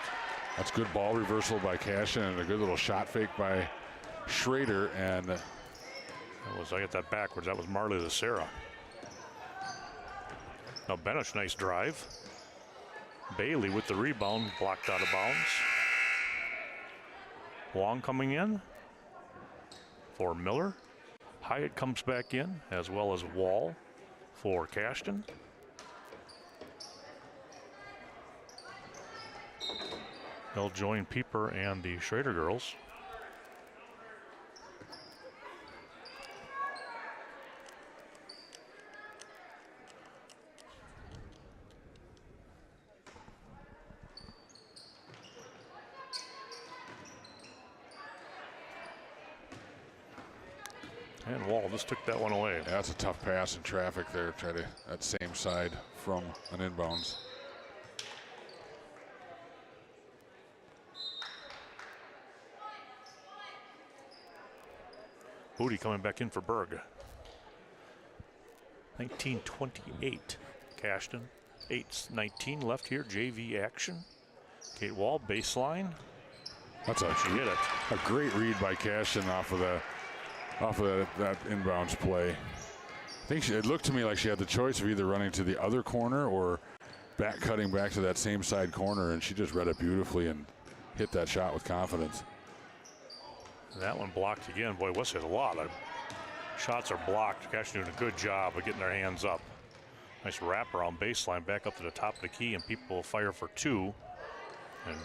That's good ball reversal by Cashton and a good little shot fake by Schrader. And I got that backwards. That was Marley to Sarah. Now Benish, nice drive. Bailey with the rebound, blocked out of bounds. Long coming in for Miller. Hyatt comes back in, as well as Wall for Cashton. They'll join Pieper and the Schrader girls. And Wall just took that one away. Yeah, that's a tough pass in traffic there. Try to that same side from an inbounds. Booty coming back in for Berg. 19-28. Cashton. 8:19 left here. JV action. Kate Wall baseline. That's a great read by Cashton off of that inbounds play. I think it looked to me like she had the choice of either running to the other corner or cutting back to that same side corner, and she just read it beautifully and hit that shot with confidence. That one blocked again. Boy, Westby has a lot of shots are blocked. Cashton doing a good job of getting their hands up. Nice wrap around baseline, back up to the top of the key, and people will fire for 2. And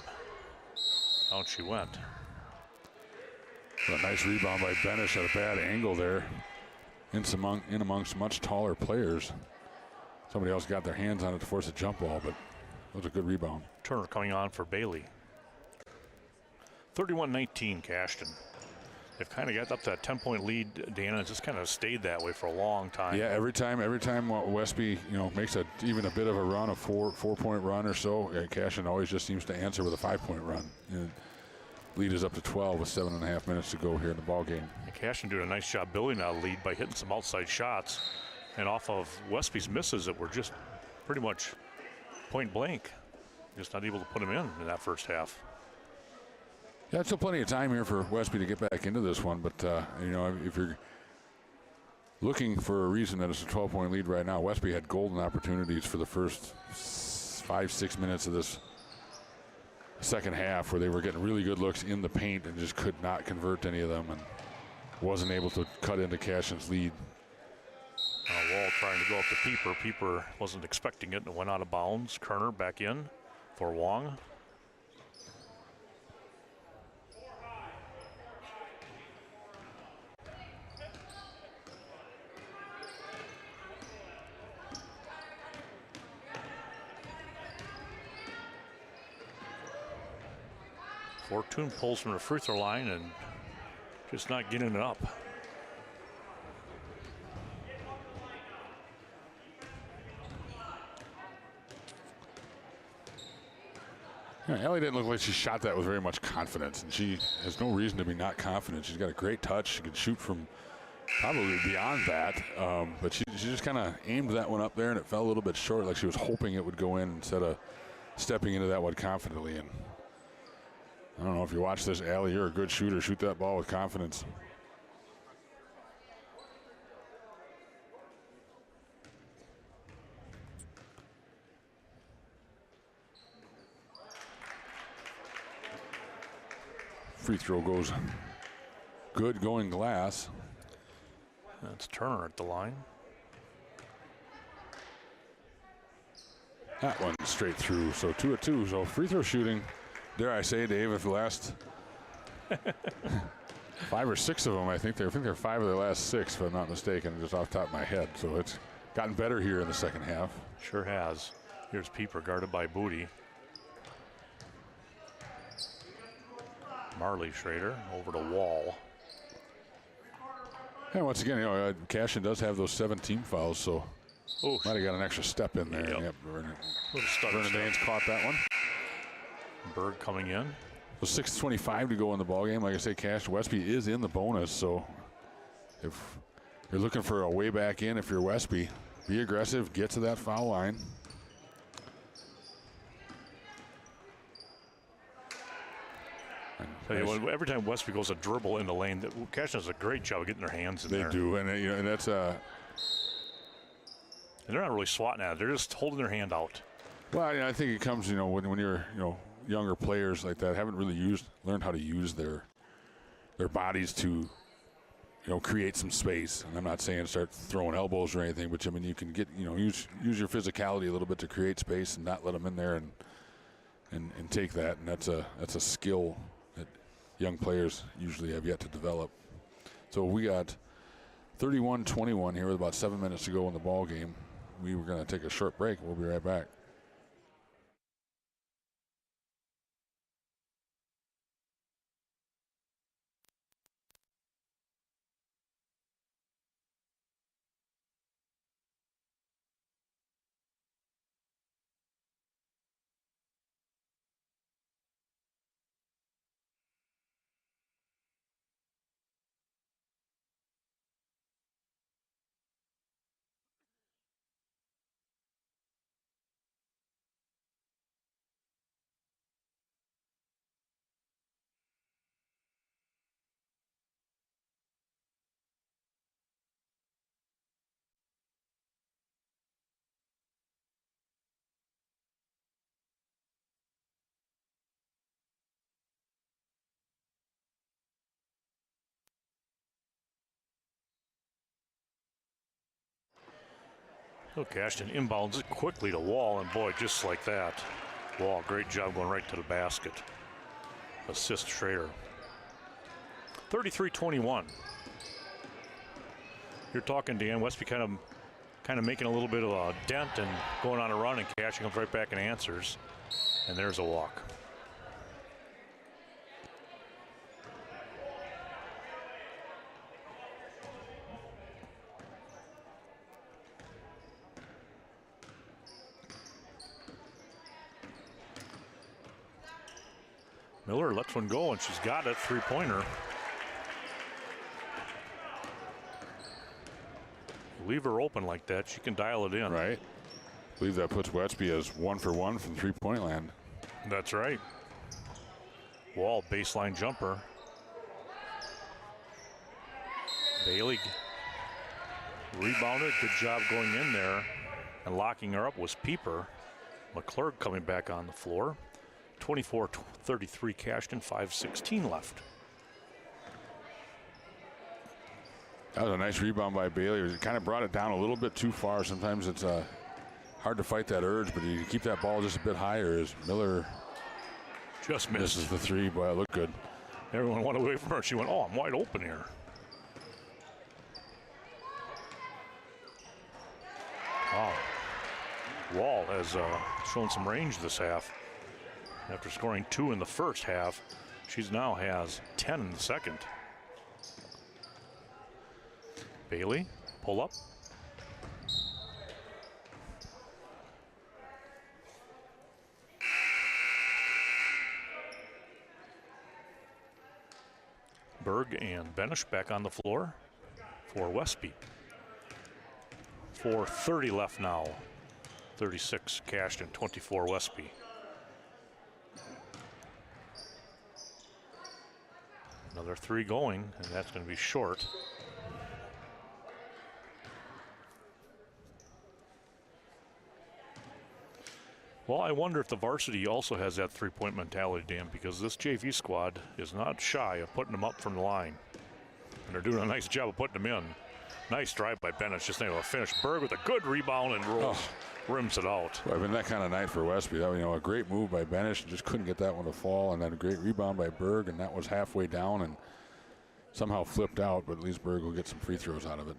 out she went. A nice rebound by Benish at a bad angle there. In amongst much taller players. Somebody else got their hands on it to force a jump ball, but it was a good rebound. Turner coming on for Bailey. 31-19 Cashton. They've kind of got up to that 10-point lead, Dana. It's just kind of stayed that way for a long time. Yeah, every time Westby, makes even a bit of a run, a four-point run or so, Cashton always just seems to answer with a 5-point run. Lead is up to 12 with 7.5 minutes to go here in the ball game. And Cashton doing a nice job building that lead by hitting some outside shots, and off of Westby's misses that were just pretty much point blank. Just not able to put them in that first half. Yeah, still plenty of time here for Westby to get back into this one, but you know, if you're looking for a reason that it's a 12-point lead right now, Westby had golden opportunities for the first 5-6 minutes of this second half where they were getting really good looks in the paint and just could not convert any of them and wasn't able to cut into Cashton's lead. Wall trying to go up to Pieper. Pieper wasn't expecting it and went out of bounds. Kerner back in for Wong. Fortune pulls from the free throw line and just not getting it up. Yeah, Ellie didn't look like she shot that with very much confidence, and she has no reason to be not confident. She's got a great touch. She can shoot from probably beyond that, but she just kind of aimed that one up there, and it fell a little bit short, like she was hoping it would go in instead of stepping into that one confidently. And I don't know if you watch this, Allie, you're a good shooter. Shoot that ball with confidence. Free throw goes good, going glass. That's Turner at the line. That one straight through, so 2 of 2. So free throw shooting, dare I say, Dave, if the last 5 or 6 of them, I think they're 5 of their last 6, if I'm not mistaken, just off the top of my head. So it's gotten better here in the second half. Sure has. Here's Pieper guarded by Booty. Marley Schrader over to Wall. And once again, you know, Cashton does have those 17 fouls, so might have got an extra step in there. Yep, Bernadette's caught that one. Berg coming in. So 6:25 to go in the ballgame. Like I say, Westby is in the bonus, so if you're looking for a way back in, if you're Westby, be aggressive, get to that foul line. Tell you what, every time Westby goes a dribble in the lane, Cashton does a great job of getting their hands in there. They do, and you know, and that's and they're not really swatting at it; they're just holding their hand out. Well, I think it comes, you know, when you're, you know, younger players like that haven't really learned how to use their bodies to, you know, create some space. And I'm not saying start throwing elbows or anything, but I mean you can get, you know, use your physicality a little bit to create space and not let them in there and take that. And that's a skill that young players usually have yet to develop. So we got 31-21 here with about 7 minutes to go in the ball game. We were going to take a short break. We'll be right back. So Cashton inbounds it quickly to Wall, and boy, just like that. Wall, great job going right to the basket. Assist Schrader. 33-21. You're talking, Dan, Westby kind of making a little bit of a dent and going on a run, and Cashton comes right back and answers. And there's a walk. Miller lets one go, and she's got it, three-pointer. Leave her open like that, she can dial it in. Right. I believe that puts Westby as 1 for 1 from three-point land. That's right. Wall baseline jumper. Bailey rebounded. Good job going in there. And locking her up was Pieper. McClurg coming back on the floor. 24-33 Cashton, 5:16 left. That was a nice rebound by Bailey. It kind of brought it down a little bit too far. Sometimes it's hard to fight that urge, but you keep that ball just a bit higher as Miller just misses the three. Boy, it looked good. Everyone went away from her. She went, oh, I'm wide open here. Wow. Wall has shown some range this half. After scoring 2 in the first half, she now has 10 in the second. Bailey, pull up. Berg and Benish back on the floor for Westby. 4:30 left now. 36 Cashton, 24 Westby. Another 3 going, and that's going to be short. Well, I wonder if the varsity also has that three-point mentality, Dan, because this JV squad is not shy of putting them up from the line. And they're doing a nice job of putting them in. Nice drive by Bennett, just able to finish. Berg with a good rebound and rims it out. Well, I mean, that kind of night for Westby. That, a great move by Benish, and just couldn't get that one to fall. And then a great rebound by Berg, and that was halfway down and somehow flipped out, but at least Berg will get some free throws out of it.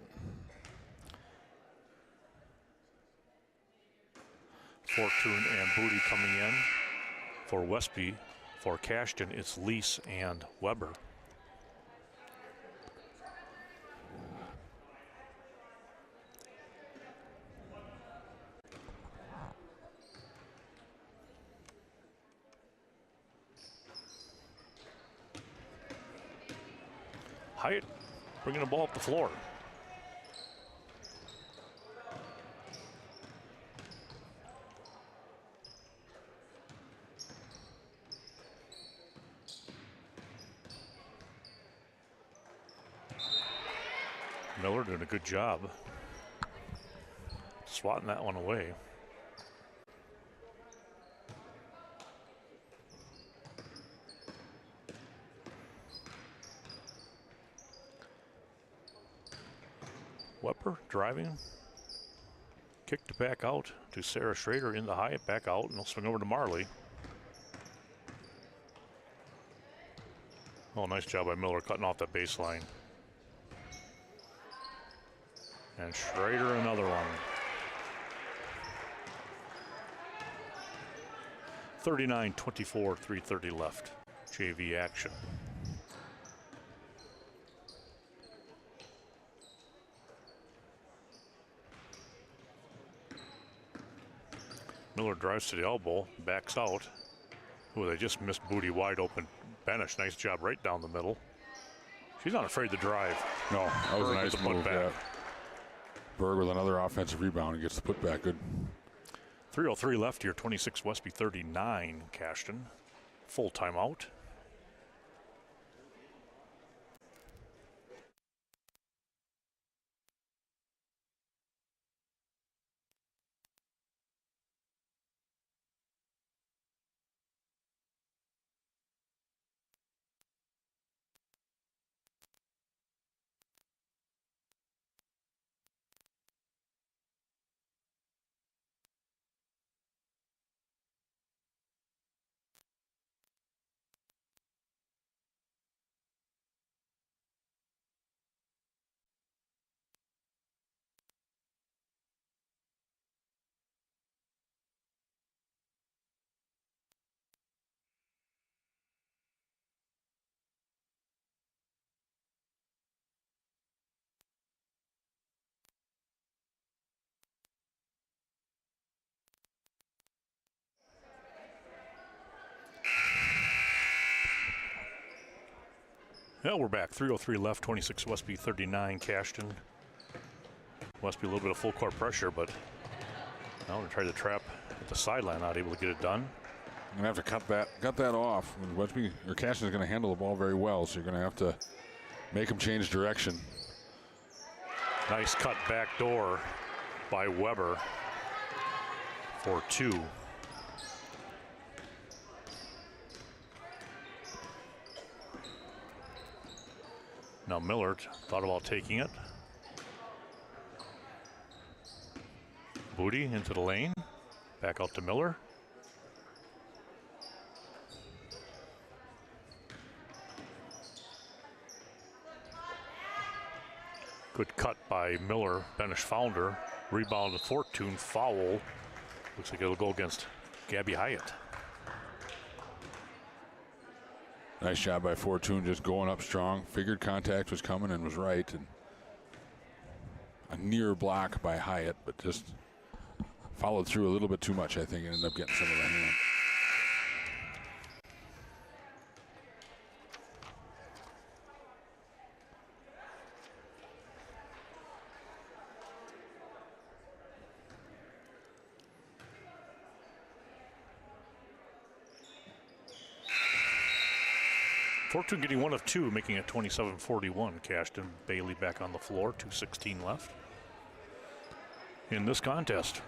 Fortune and Booty coming in for Westby. For Cashton, it's Lease and Weber. Hyatt bringing the ball up the floor. Miller doing a good job swatting that one away. Weber driving, kicked it back out to Sarah Schrader in the Hyatt, back out, and they'll swing over to Marley. Oh, nice job by Miller cutting off that baseline. And Schrader another one. 39-24, 3:30 left. JV action. Miller drives to the elbow, backs out. Oh, they just missed Booty wide open. Benish, nice job right down the middle. She's not afraid to drive. No, that was a nice move. Yeah. Berg with another offensive rebound and gets the putback. Good. 3:03 left here. 26 Westby, 39 Cashton. Full timeout. Yeah, we're back. 3:03 left, 26 Westby, 39 Cashton. Westby a little bit of full court pressure, but now they tried to trap at the sideline, not able to get it done. gonna have to cut that off. Westby or Cashton is gonna handle the ball very well, so you're gonna have to make him change direction. Nice cut back door by Weber for 2. Now Miller thought about taking it. Booty into the lane. Back out to Miller. Good cut by Miller. Benish found her. Rebound to Fortune. Foul. Looks like it'll go against Gabby Hyatt. Nice job by Fortune, just going up strong. Figured contact was coming and was right. And a near block by Hyatt, but just followed through a little bit too much, I think, and ended up getting some of the hand. Fortune getting 1 of 2, making it 27-41. Cashton, Bailey back on the floor, 2:16 left in this contest.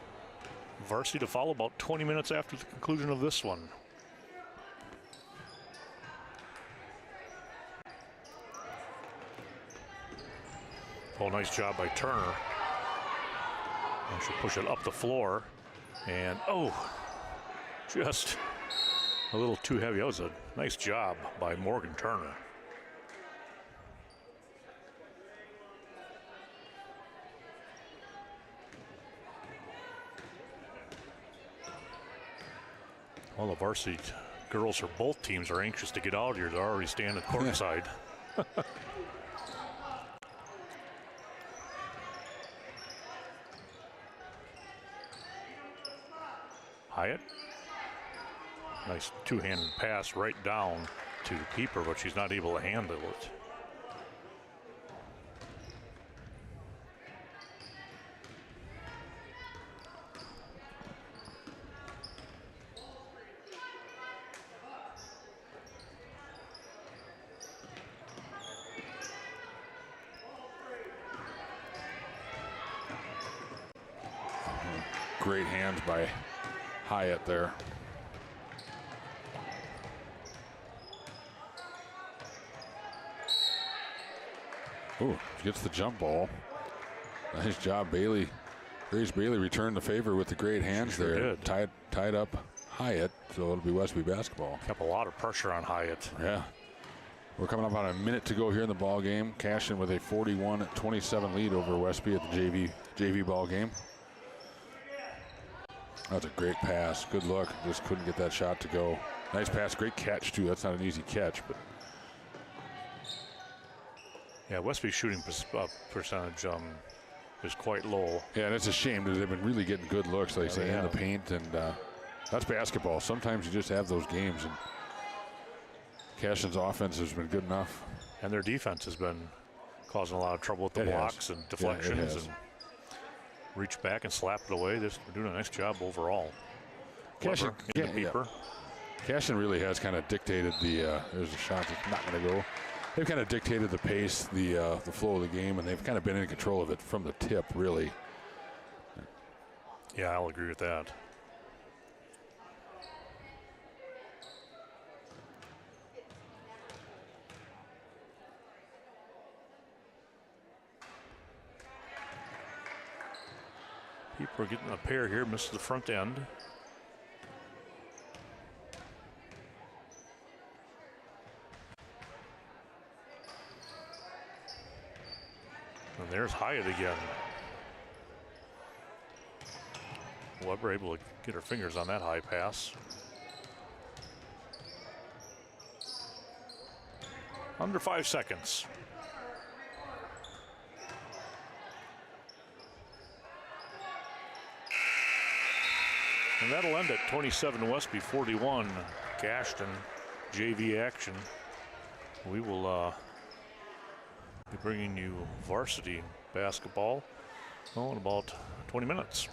Varsity to follow about 20 minutes after the conclusion of this one. Oh, nice job by Turner. And she'll push it up the floor. And, oh, just a little too heavy. That was a nice job by Morgan Turner. Well, the varsity girls for both teams are anxious to get out here. They're already standing courtside. Hyatt. Nice two-handed pass right down to Pieper, but she's not able to handle it. Great hands by Hyatt there. Ooh, gets the jump ball. Nice job, Bailey. Grace Bailey returned the favor with the great hands Sure there. did. Tied up Hyatt, so it'll be Westby basketball. Kept a lot of pressure on Hyatt. Yeah. We're coming up on a minute to go here in the ball game. Cashton with a 41-27 lead over Westby at the JV ball game. That's a great pass. Good look. Just couldn't get that shot to go. Nice pass. Great catch, too. That's not an easy catch, but Yeah, Westby's shooting percentage is quite low. yeah, and it's a shame because they've been really getting good looks, like say, in the paint, and that's basketball. Sometimes you just have those games, and Cashton's offense has been good enough. And their defense has been causing a lot of trouble with the blocks and deflections and reach back and slap it away. They're doing a nice job overall. Cashton, into Pieper. Cashton really has kind of dictated the. There's a shot that's not going to go. They've kind of dictated the pace, the flow of the game, and they've kind of been in control of it from the tip, really. Yeah, I'll agree with that. People are getting a pair here, misses the front end. And there's Hyatt again. Weber able to get her fingers on that high pass. Under 5 seconds. And that'll end it. 27 Westby, 41 Cashton. JV action. We will be bringing you varsity basketball in about 20 minutes.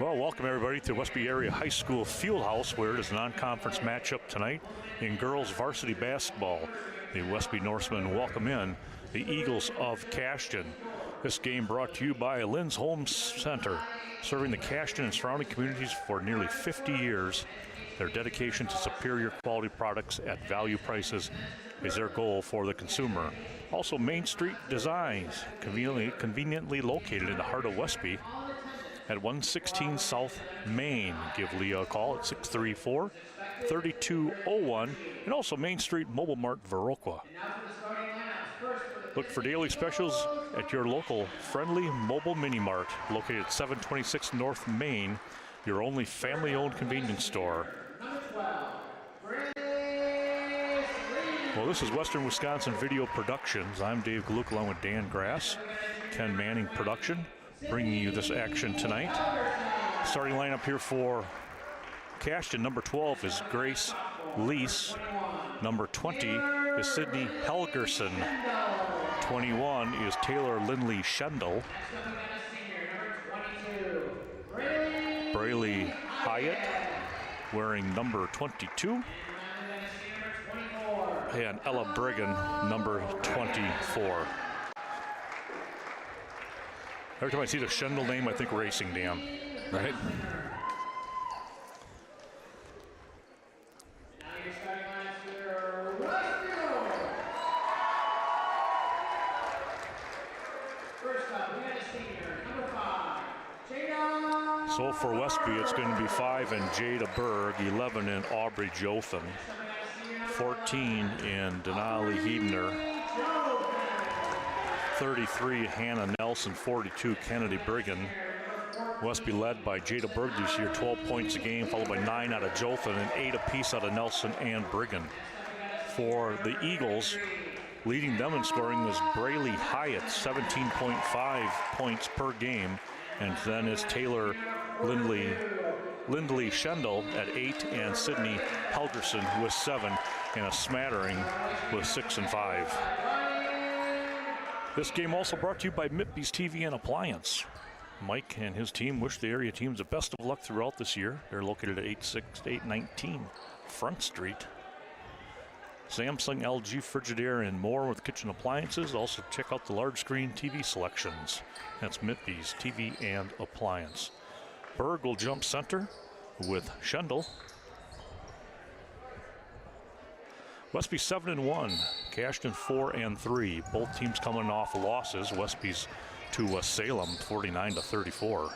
Well, welcome everybody to Westby Area High School Fieldhouse, where it is a non-conference matchup tonight in girls varsity basketball. The Westby Norsemen welcome in the Eagles of Cashton. This game brought to you by Lynn's Home Center, serving the Cashton and surrounding communities for nearly 50 years. Their dedication to superior quality products at value prices is their goal for the consumer. Also, Main Street Designs, conveniently located in the heart of Westby at 116 South Main. Give Leah a call at 634-3201. And also Main Street Mobile Mart, Viroqua. Look for daily specials at your local friendly mobile mini mart located at 726 North Main, your only family-owned convenience store. Well, this is Western Wisconsin Video Productions. I'm Dave Gluck along with Dan Grass, Ken Manning Production, bringing you this action tonight. Starting lineup here for Cashton, number 12 is Grace Lease. Number 20 is Sydney Helgerson. 21 is Taylor Lindley Schendel. Braylee Hyatt wearing number 22. And Ella Brigham, number 24. Every time I see the Schendel name, I think Racing Dam. Right? So for Westby, it's going to be 5 in Jada Berg, 11 in Aubrey Jothan, 14 in Denali Hebner, 33 Hannah Nelson, 42 Kennedy Brigham. Westby led by Jada Berg this year, 12 points a game, followed by 9 out of Jothan and 8 apiece out of Nelson and Brigham. For the Eagles, leading them in scoring is Braylee Hyatt, 17.5 points per game. And then is Taylor Lindley Schendel at 8, and Sydney Helgerson with 7, and a smattering with 6 and 5. This game also brought to you by Mitby's TV and Appliance. Mike and his team wish the area teams the best of luck throughout this year. They're located at 86819 Front Street. Samsung, LG, Frigidaire, and more with kitchen appliances. Also check out the large screen TV selections. That's Mitby's TV and Appliance. Berg will jump center with Schendel. Westby 7-1, Cashton 4-3. Both teams coming off losses. Westby's to Salem 49-34.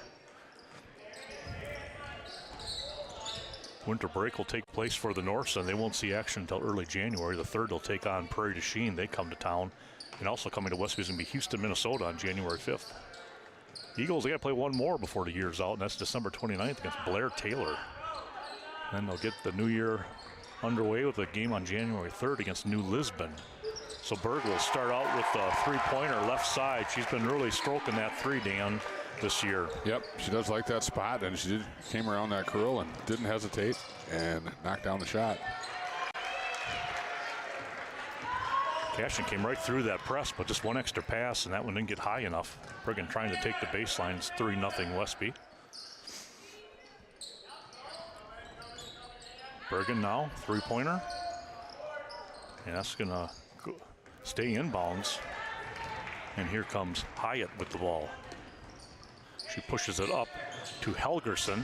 Winter break will take place for the Norse, and they won't see action until early January. The 3rd will take on Prairie du Chien. They come to town. And also coming to Westby is going to be Houston, Minnesota on January 5th. Eagles, they got to play one more before the year's out, and that's December 29th against Blair Taylor. Then they'll get the new year underway with a game on January 3rd against New Lisbon. So Berg will start out with a three-pointer left side. She's been really stroking that three, Dan, this year. Yep, she does like that spot, and she came around that curl and didn't hesitate and knocked down the shot. Cashton came right through that press, but just one extra pass, and that one didn't get high enough. Brigham trying to take the baseline. It's 3-0 Westby. Brigham now, three-pointer. And that's going to stay inbounds. And here comes Hyatt with the ball. She pushes it up to Helgerson.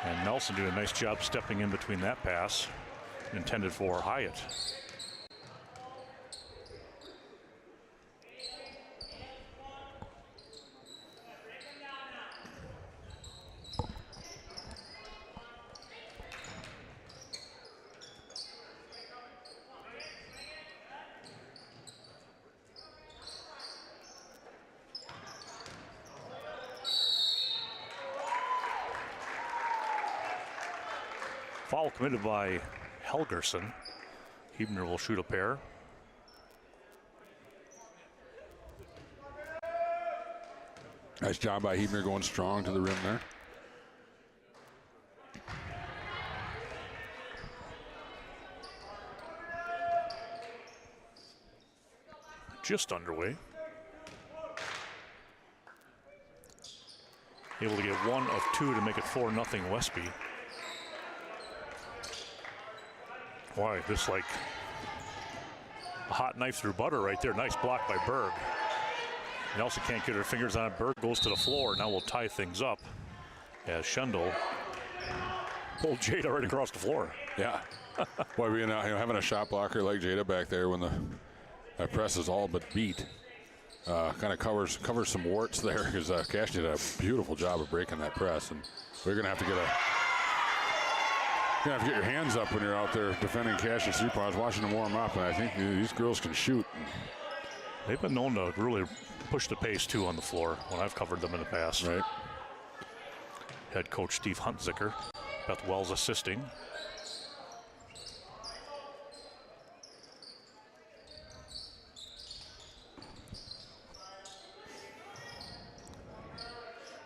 And Nelson doing a nice job stepping in between that pass intended for Hyatt. Foul committed by Helgerson. Hebner will shoot a pair. Nice job by Hebner going strong to the rim there. Just underway. able to get 1 of 2 to make it 4-0 Westby. Boy, just like a hot knife through butter right there. Nice block by Berg. Nelson can't get her fingers on it. Berg goes to the floor. Now we'll tie things up as Schendel pulled Jada right across the floor. Yeah. Boy, having a shot blocker like Jada back there when that press is all but beat, kind of covers some warts there, because Cashton did a beautiful job of breaking that press, and we're gonna have to get your hands up when you're out there defending Cashton's three-point. I was watching them warm up, and I think these girls can shoot. They've been known to really push the pace too on the floor when I've covered them in the past. Right. Head coach Steve Huntzicker, Beth Wells assisting.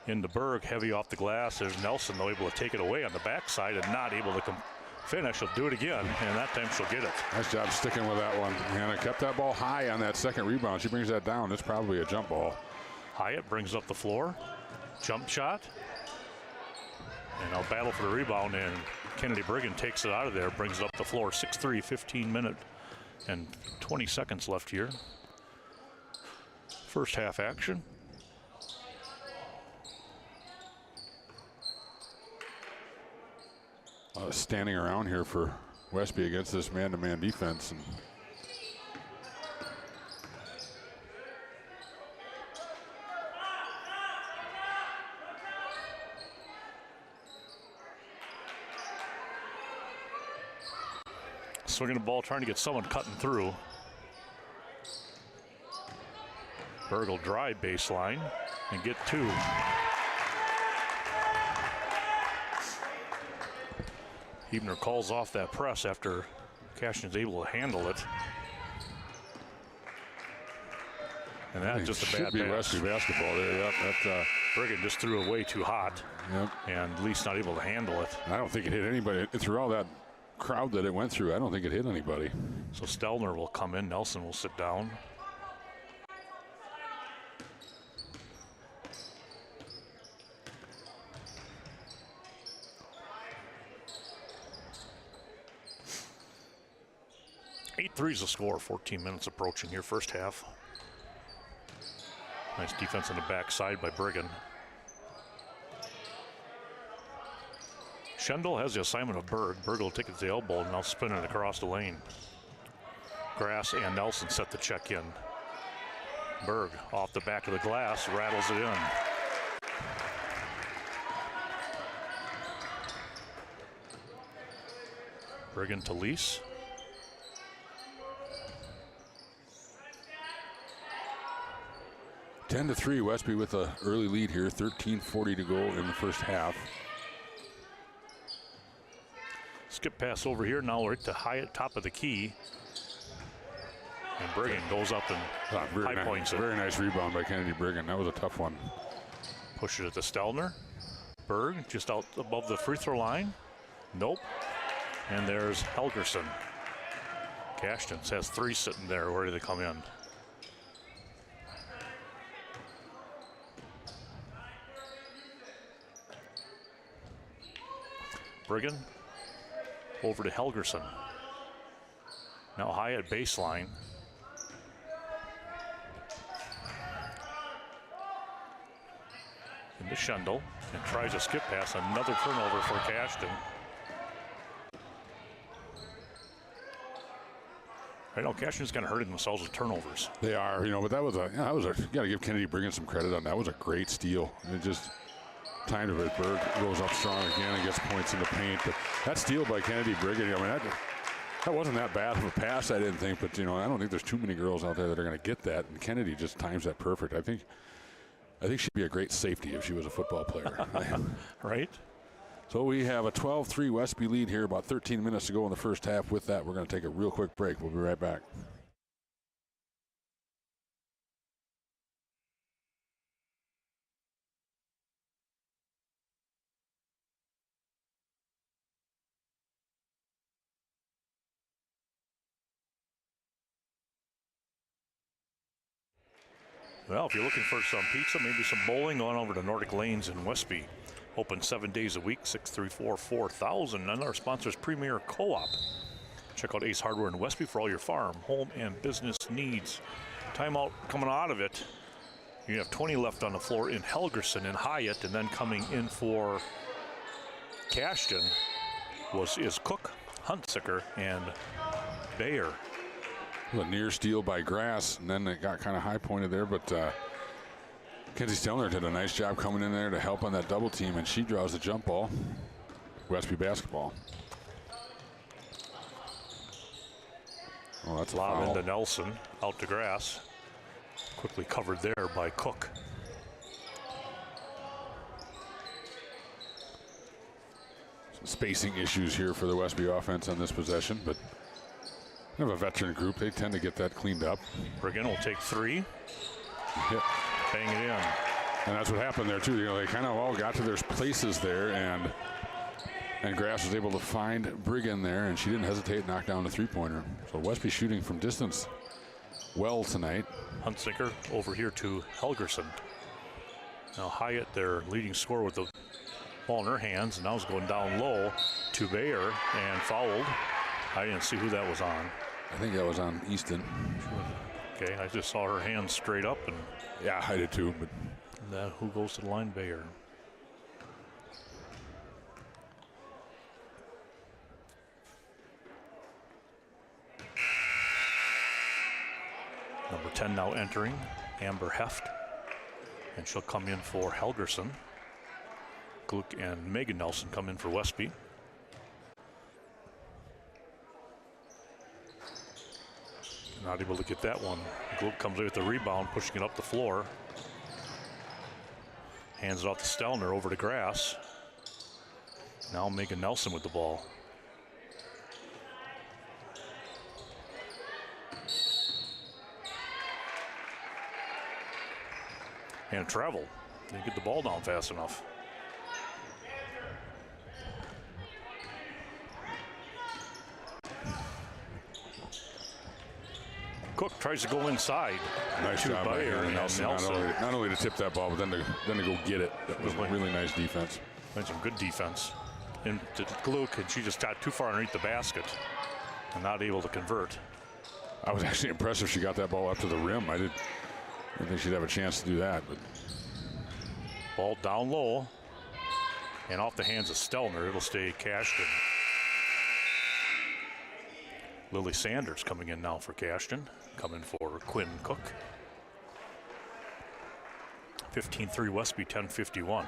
Into Berg, heavy off the glass. There's Nelson, though, able to take it away on the backside and not able to finish. She'll do it again, and that time she'll get it. Nice job sticking with that one. Hannah kept that ball high on that second rebound. She brings that down. It's probably a jump ball. Hyatt brings up the floor. Jump shot. And I'll battle for the rebound, and Kennedy Brigham takes it out of there, brings it up the floor. 6-3, 15 minutes and 20 seconds left here. First half action. Standing around here for Westby against this man-to-man defense. And swinging the ball, trying to get someone cutting through. Berg will drive baseline and get 2. Huebner calls off that press after Cashton's able to handle it. And that's just a bad pass. Westby basketball there. Yep, that Brigham just threw it way too hot. Yep. And Lee's not able to handle it. I don't think it hit anybody. Through all that crowd that it went through, I don't think it hit anybody. So Stelner will come in. Nelson will sit down. Eight threes to score. 14 minutes approaching here, first half. Nice defense on the backside by Brigham. Schendel has the assignment of Berg. Berg will take it to the elbow and now spin it across the lane. Grass and Nelson set the check in. Berg off the back of the glass, rattles it in. Brigham to Lease. Ten to 3, Westby with an early lead here. 13:40 to go in the first half. Skip pass over here. Now right to Hyatt, top of the key. And Brigham goes up and high points it. Very nice rebound by Kennedy Brigham. That was a tough one. Pushes it to Stelner. Berg just out above the free throw line. Nope. And there's Helgerson. Cashton has 3 sitting there ready to come in. Brigham over to Helgerson. Now Hyatt baseline. Into Schendel and tries a skip pass. Another turnover for Cashton. I know Cashton's kind of hurting themselves with turnovers. They are, but that was a you got to give Kennedy Brigham some credit on that. Was a great steal. And it just timed it. Berg goes up strong again and gets points in the paint. But that steal by Kennedy Brigham, that wasn't that bad of a pass, I didn't think. But I don't think there's too many girls out there that are going to get that. And Kennedy just times that perfect. I think she'd be a great safety if she was a football player. Right. So we have a 12-3 Westby lead here. About 13 minutes to go in the first half. With that, we're going to take a real quick break. We'll be right back. Well, if you're looking for some pizza, maybe some bowling, on over to Nordic Lanes in Westby. Open 7 days a week, 634-4000. And our sponsor is Premier Co-op. Check out Ace Hardware in Westby for all your farm, home, and business needs. Timeout coming out of it. You have 20 left on the floor in Helgerson and Hyatt, and then coming in for Cashton is Cook, Huntsicker, and Bayer. A near steal by Grass, and then it got kind of high pointed there, but Kenzie Stelner did a nice job coming in there to help on that double team, and she draws the jump ball. Westby basketball. Oh, that's a lob foul. into Nelson, out to Grass. Quickly covered there by Cook. Some spacing issues here for the Westby offense on this possession, but they have a veteran group. They tend to get that cleaned up. Brigham will take 3. Hit. Bang it in. And that's what happened there, too. You know, they kind of all got to their places there, and Grass was able to find Brigham there, and she didn't hesitate, knock down the three-pointer. So Westby shooting from distance well tonight. Huntsicker over here to Helgerson. Now Hyatt, their leading scorer, with the ball in her hands, and now is going down low to Bayer and fouled. I didn't see who that was on. I think that was on Easton. Okay, I just saw her hands straight up, and yeah, I did too. But who goes to the line? Bayer. Number 10 now entering, Amber Heft, and she'll come in for Helgerson. Gluck and Megan Nelson come in for Westby. Not able to get that one. Gluck comes in with the rebound, pushing it up the floor. Hands it off to Stelner, over to Grass. Now Megan Nelson with the ball. And travel. Didn't get the ball down fast enough. Cook tries to go inside. Nice job by Aaron Nelson. Not only to tip that ball, but then to go get it. That was really nice defense. And some good defense. And to Gluck, and she just got too far underneath the basket and not able to convert. I was actually impressed if she got that ball up to the rim. I didn't think she'd have a chance to do that. But ball down low and off the hands of Stelner. It'll stay Cashton. Lily Sanders coming in now for Cashton. Coming for Quinn Cook. 15-3 Westby, 10:51.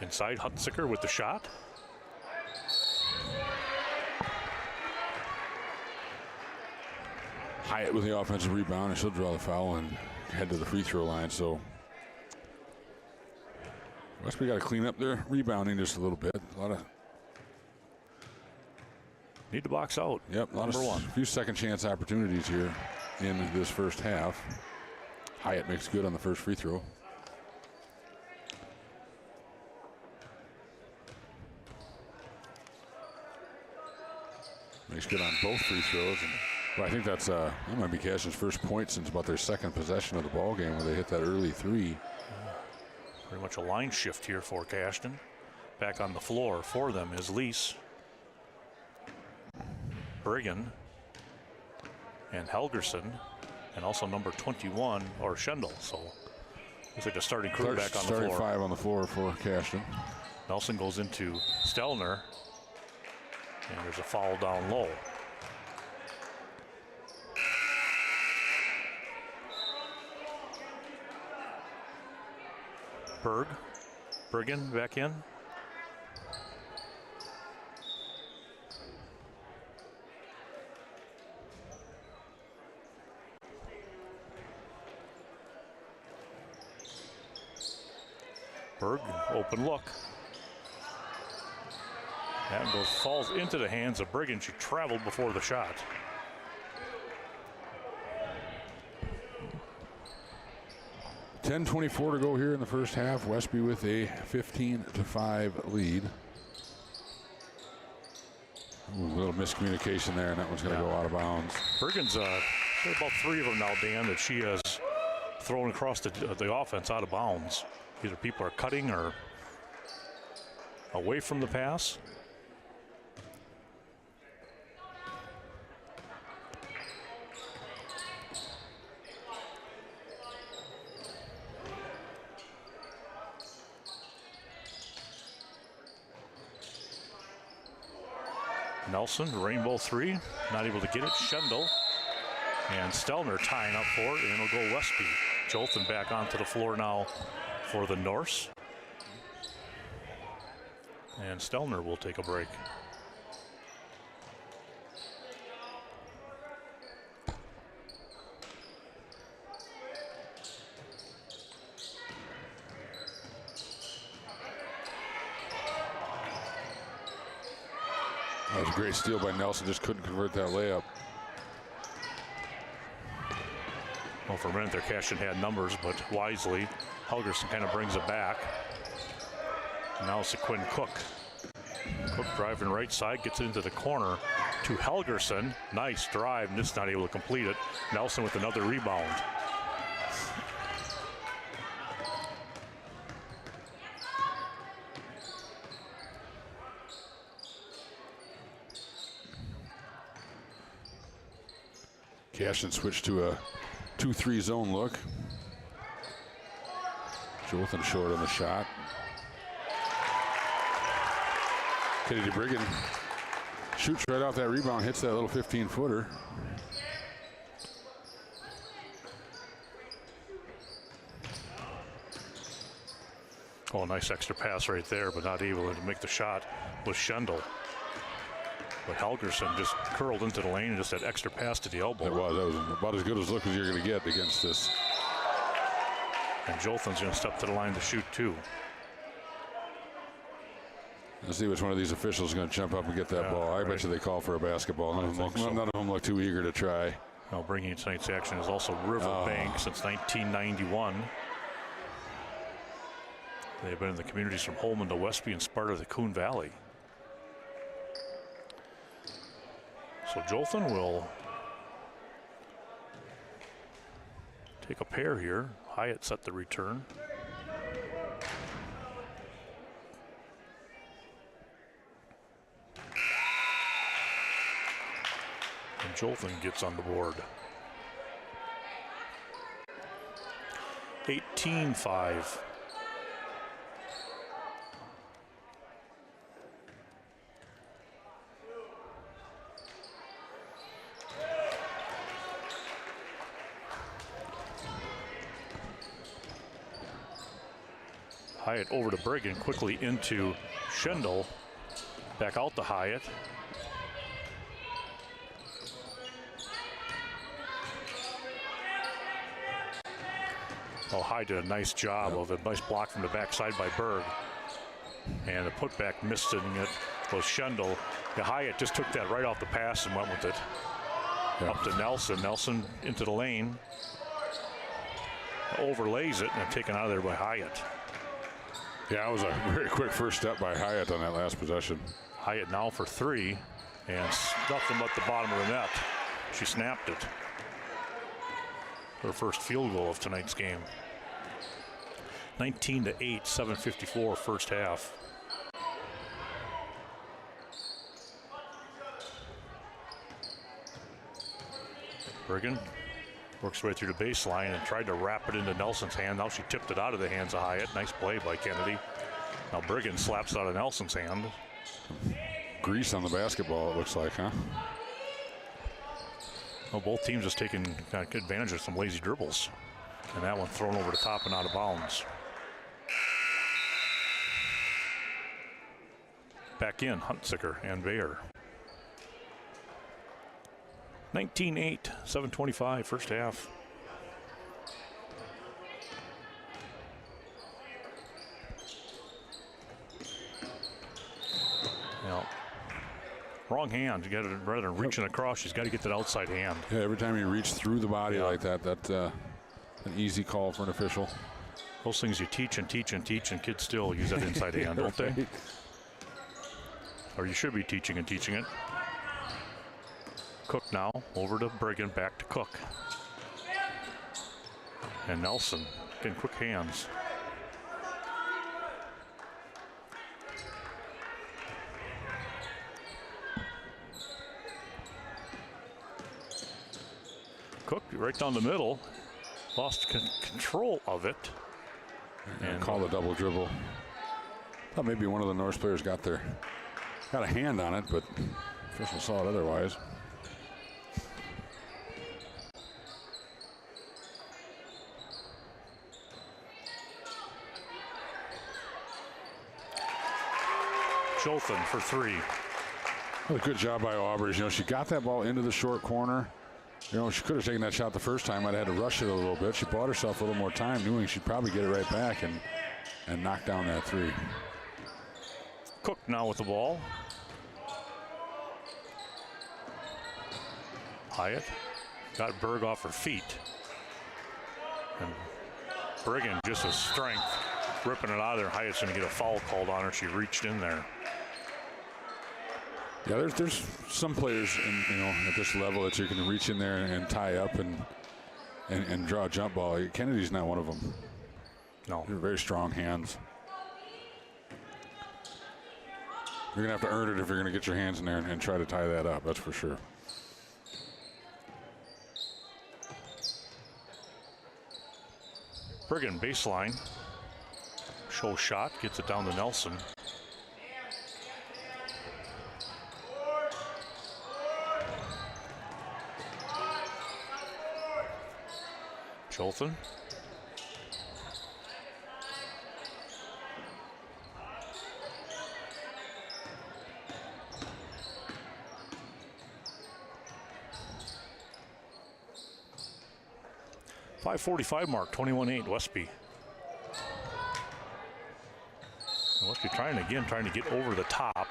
Inside, Huntsicker with the shot. Hyatt with the offensive rebound, and she'll draw the foul and head to the free throw line. So Westby got to clean up their rebounding just a little bit. Need to box out. Yep, number one. A few second chance opportunities here in this first half. Hyatt makes good on the first free throw. Makes good on both free throws. And, well, I think that might be Cashton's first point since about their second possession of the ball game, where they hit that early three. Pretty much a line shift here for Cashton. Back on the floor for them is Lease, Brigham, and Helgerson, and also number 21, or Schendel. So looks like the starting crew back on the floor. Starting 5 on the floor for Cashton. Nelson goes into Stelner, and there's a foul down low. Brigham back in. Berg, open look. That falls into the hands of Brigham. She traveled before the shot. .24 to go here in the first half. Westby with a 15-5 lead. Ooh, a little miscommunication there, and that one's going to go out of bounds. Bergen's about 3 of them now, Dan, that she has thrown across the offense out of bounds. Either people are cutting or away from the pass. Nelson, rainbow 3, not able to get it. Schendel and Stelner tying up for it, and it'll go Westby. Jolton back onto the floor now for the Norse. And Stelner will take a break. That was a great steal by Nelson, just couldn't convert that layup. Well, for a minute there, Cashton had numbers, but wisely, Helgerson kind of brings it back. And now it's to Quinn Cook. Cook driving right side, gets it into the corner to Helgerson. Nice drive, and just not able to complete it. Nelson with another rebound. Cashton switched to a 2-3 zone look. Jolton short on the shot. Kennedy Briggan shoots right off that rebound, hits that little 15-footer. Oh, nice extra pass right there, but not able to make the shot with Schendel. But Helgerson just curled into the lane and just had extra pass to the elbow. That was about as good as look as you're going to get against this. And Jolton's going to step to the line to shoot 2. Let's see which one of these officials is going to jump up and get that ball. I bet you they call for a basketball. None of them look too eager to try. Now bringing tonight's action is also Riverbank since 1991. They've been in the communities from Holman to Westby and Sparta to Coon Valley. So Jolton will take a pair here. Hyatt set the return. And Jolton gets on the board. 18-5. Hyatt over to Briggan, quickly into Schendel. Back out to Hyatt. Oh, Hyatt did a nice job of it. Nice block from the backside by Berg. And the putback missing it was Schendel. Hyatt just took that right off the pass and went with it. Up to Nelson. Nelson into the lane. Overlays it and taken out of there by Hyatt. Yeah, it was a very quick first step by Hyatt on that last possession. Hyatt now for 3, and nothing but the bottom of the net. She snapped it. Her first field goal of tonight's game. 19-8, 7:54 first half. Briggan works her way through the baseline and tried to wrap it into Nelson's hand. Now she tipped it out of the hands of Hyatt. Nice play by Kennedy. Now Briggan slaps it out of Nelson's hand. Grease on the basketball, it looks like, huh? Well, both teams just taking advantage of some lazy dribbles. And that one thrown over the top and out of bounds. Back in, Huntsicker and Bayer. 19-8, 7:25 first half. Now, wrong hand. You got it rather than reaching across. She's got to get that outside hand. Yeah, every time you reach through the body like that, that's an easy call for an official. Those things you teach and teach and teach, and kids still use that inside hand, don't they? Or you should be teaching and teaching it. Cook now over to Brigham, back to Cook. And Nelson getting quick hands. Cook right down the middle, lost control of it. And call the double dribble. Thought maybe one of the Norse players got a hand on it, but official saw it otherwise. Jolton for three. Well, a good job by Aubrey. You know, she got that ball into the short corner. You know, she could have taken that shot the first time. I'd had to rush it a little bit. She bought herself a little more time, knowing she'd probably get it right back and knock down that three. Cook now with the ball. Hyatt got Berg off her feet. And Brigham just with strength, ripping it out of there. Hyatt's going to get a foul called on her. She reached in there. Yeah, there's some players at this level that you can reach in there and tie up and draw a jump ball. Kennedy's not one of them. No. They're very strong hands. You're going to have to earn it if you're going to get your hands in there and try to tie that up, that's for sure. Brigham baseline. Show shot, gets it down to Nelson. Jolton. .545 mark, 21-8, Westby. And Westby trying to get over the top.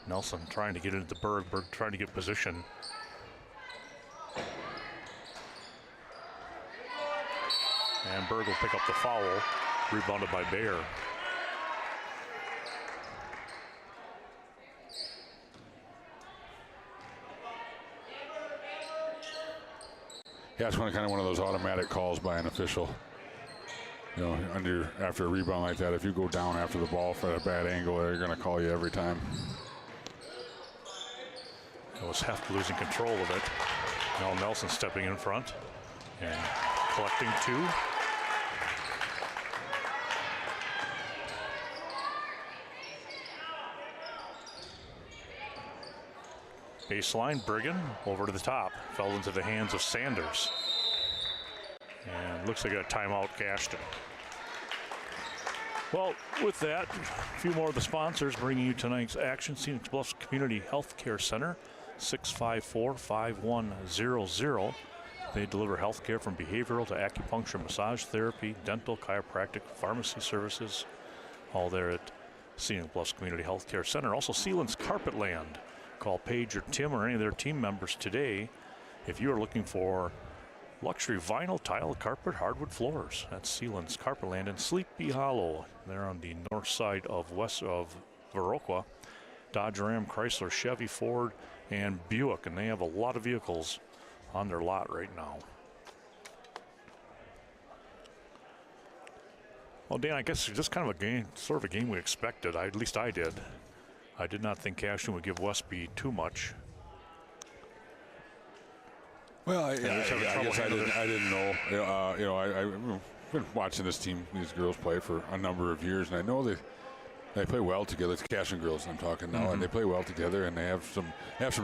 Nelson trying to get into the Berg trying to get position. And Berg will pick up the foul, rebounded by Bayer. Yeah, it's kind of one of those automatic calls by an official. You know, after a rebound like that, if you go down after the ball for a bad angle, they're going to call you every time. It was Heft losing control of it. Now Nelson stepping in front and collecting two. Baseline, Brigham over to the top. Fell into the hands of Sanders. And looks like a timeout, Cashton. Well, with that, a few more of the sponsors bringing you tonight's action. Scenic Bluffs Community Health Care Center, 654-5100. They deliver health care from behavioral to acupuncture, massage therapy, dental, chiropractic, pharmacy services, all there at Scenic Bluffs Community Health Care Center. Also, Sealand's Carpetland. Call Paige or Tim or any of their team members today if you are looking for luxury vinyl, tile, carpet, hardwood floors. That's Sealand's Carpetland in Sleepy Hollow. They're on the north side of Viroqua. Dodge, Ram, Chrysler, Chevy, Ford, and Buick, and they have a lot of vehicles on their lot right now. Well, Dan, I guess just kind of a game, sort of a game we expected. At least I did. I did not think Cashton would give Westby too much. Well, I guess I didn't know. I've been watching this team, these girls play for a number of years, and I know they play well together. It's Cashton girls I'm talking now, and they play well together, and they have some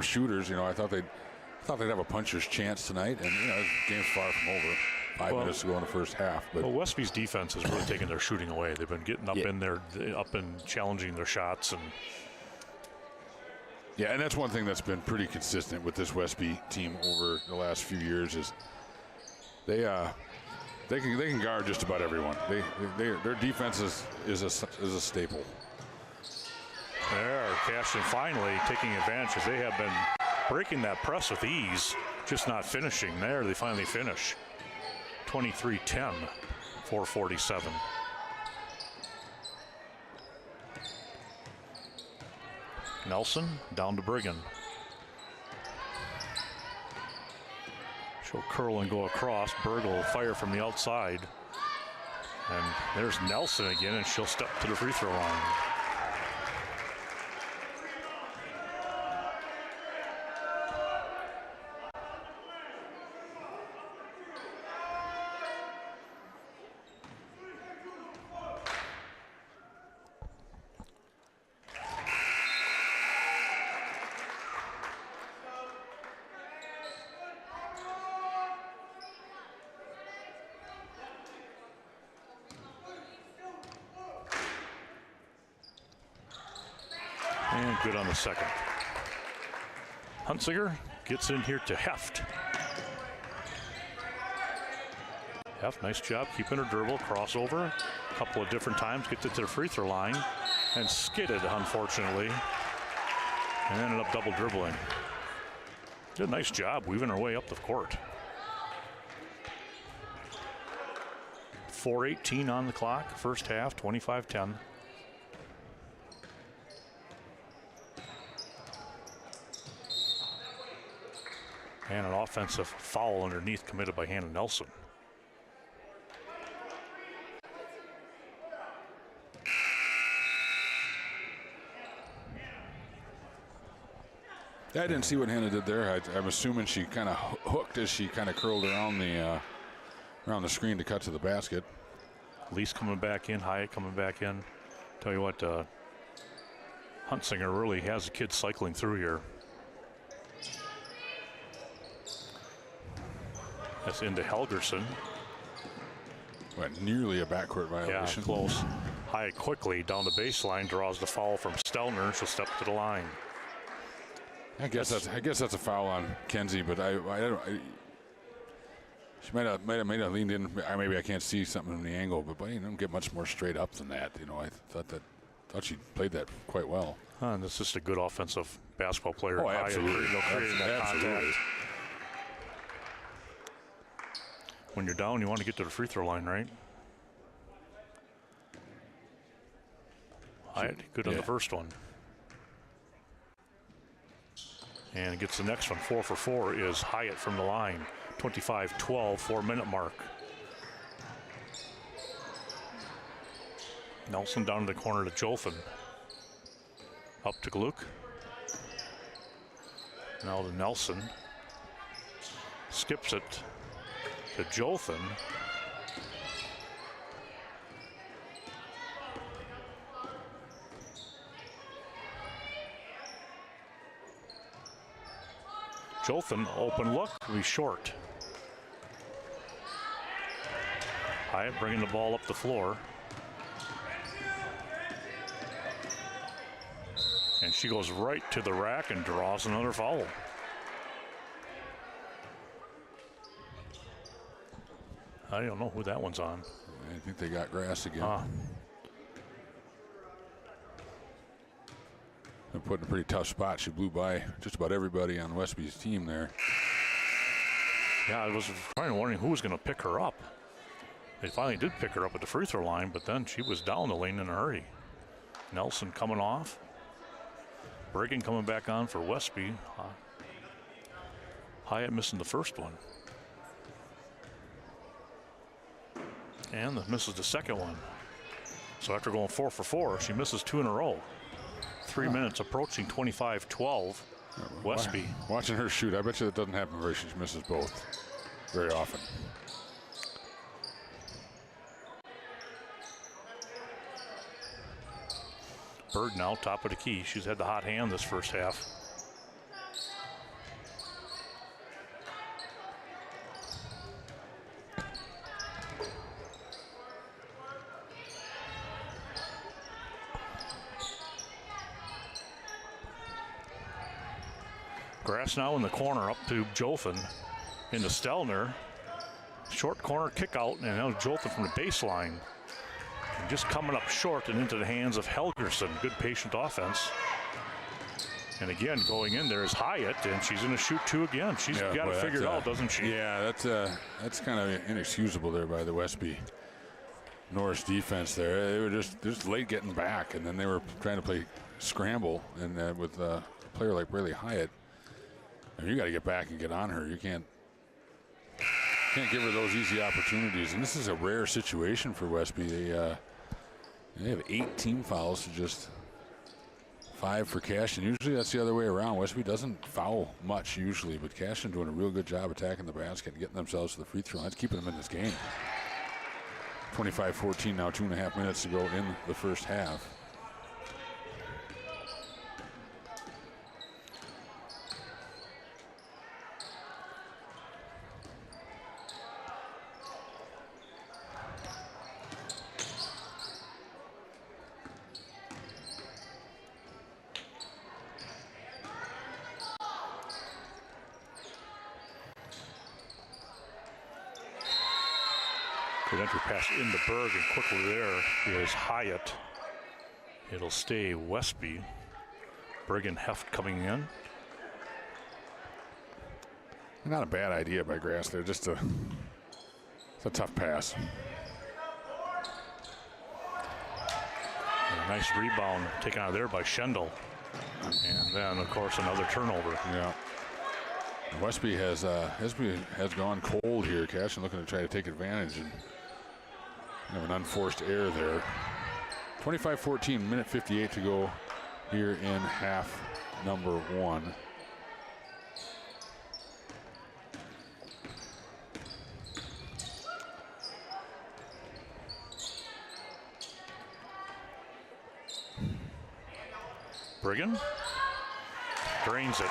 shooters. You know, I thought they'd have a puncher's chance tonight, and the game's far from over. 5 minutes to go in the first half. But Westby's defense has really taken their shooting away. They've been getting up in there, up and challenging their shots, and yeah, and that's one thing that's been pretty consistent with this Westby team over the last few years is they can guard just about everyone. Their defense is a staple. There, Cashton finally taking advantage as they have been breaking that press with ease. just not finishing. There, they finally finish. 23-10, 4:47. Nelson down to Brigham. She'll curl and go across. Berg will fire from the outside. And there's Nelson again, and she'll step to the free throw line. And good on the second. Hunsinger gets in here to Heft. Heft, nice job keeping her dribble, crossover. A couple of different times, gets it to the free throw line, and skidded, unfortunately. And ended up double dribbling. Did a nice job weaving her way up the court. 4:18 on the clock, first half, 25-10. And an offensive foul underneath committed by Hannah Nelson. I didn't see what Hannah did there. I'm assuming she kind of hooked as she kind of curled around the screen to cut to the basket. Lease coming back in, Hyatt coming back in. Tell you what, Hunsinger really has the kids cycling through here. That's into Helgerson. Went nearly a backcourt violation. Yeah, close. Hyatt quickly down the baseline, draws the foul from Stelner. She'll step to the line. I guess that's a foul on Kenzie, but she might have leaned in. Maybe I can't see something in the angle, but you don't get much more straight up than that. You know, I thought she played that quite well. And this is just a good offensive basketball player. Oh, absolutely. Creating that contact. When you're down, you want to get to the free throw line, right? Hyatt, good on the first one. And gets the next one. 4 for 4 is Hyatt from the line. 25-12, 4-minute mark. Nelson down to the corner to Jolfin. Up to Gluck. Now to Nelson. Skips it to Jolfin. Jolfin, open look, will be short. Hyatt bringing the ball up the floor. And she goes right to the rack and draws another foul. I don't know who that one's on. I think they got grass again. They're put in a pretty tough spot. She blew by just about everybody on Westby's team there. Yeah, I was trying to wondering who was going to pick her up. They finally did pick her up at the free throw line, but then she was down the lane in a hurry. Nelson coming off. Brigham coming back on for Westby. Hyatt missing the first one. And misses the second one. So after going 4 for 4, she misses 2 in a row. 3 minutes approaching 25-12. Westby. Watching her shoot, I bet you that doesn't happen very. She misses both very often. Bird now top of the key. She's had the hot hand this first half. Grass now in the corner up to Jolfin. Into Stelner. Short corner kick out, and now Jolfin from the baseline. And just coming up short and into the hands of Helgerson. Good patient offense. And again, going in there is Hyatt, and she's going to shoot two again. She's got it figured out, doesn't she? Yeah, that's kind of inexcusable there by the Westby Norris defense there. They were just late getting back, and then they were trying to play scramble, and with a player like Braylee Hyatt, I mean, you got to get back and get on her. You can't give her those easy opportunities. And this is a rare situation for Westby. They have 8 team fouls to just 5 for Cashton. Usually that's the other way around. Westby doesn't foul much usually, but Cashton doing a real good job attacking the basket and getting themselves to the free throw line. That's keeping them in this game. 25-14 now, 2.5 minutes to go in the first half. Good entry pass into Berg, and quickly there is Hyatt. It'll stay Westby. Berg and Heft coming in. Not a bad idea by Grass there. Just it's a tough pass. A nice rebound taken out of there by Schendel. And then, of course, another turnover. Yeah. Westby has gone cold here. Cashton looking to try to take advantage and have an unforced error there. 25-14, minute 58 to go here in half number 1. Brigham drains it.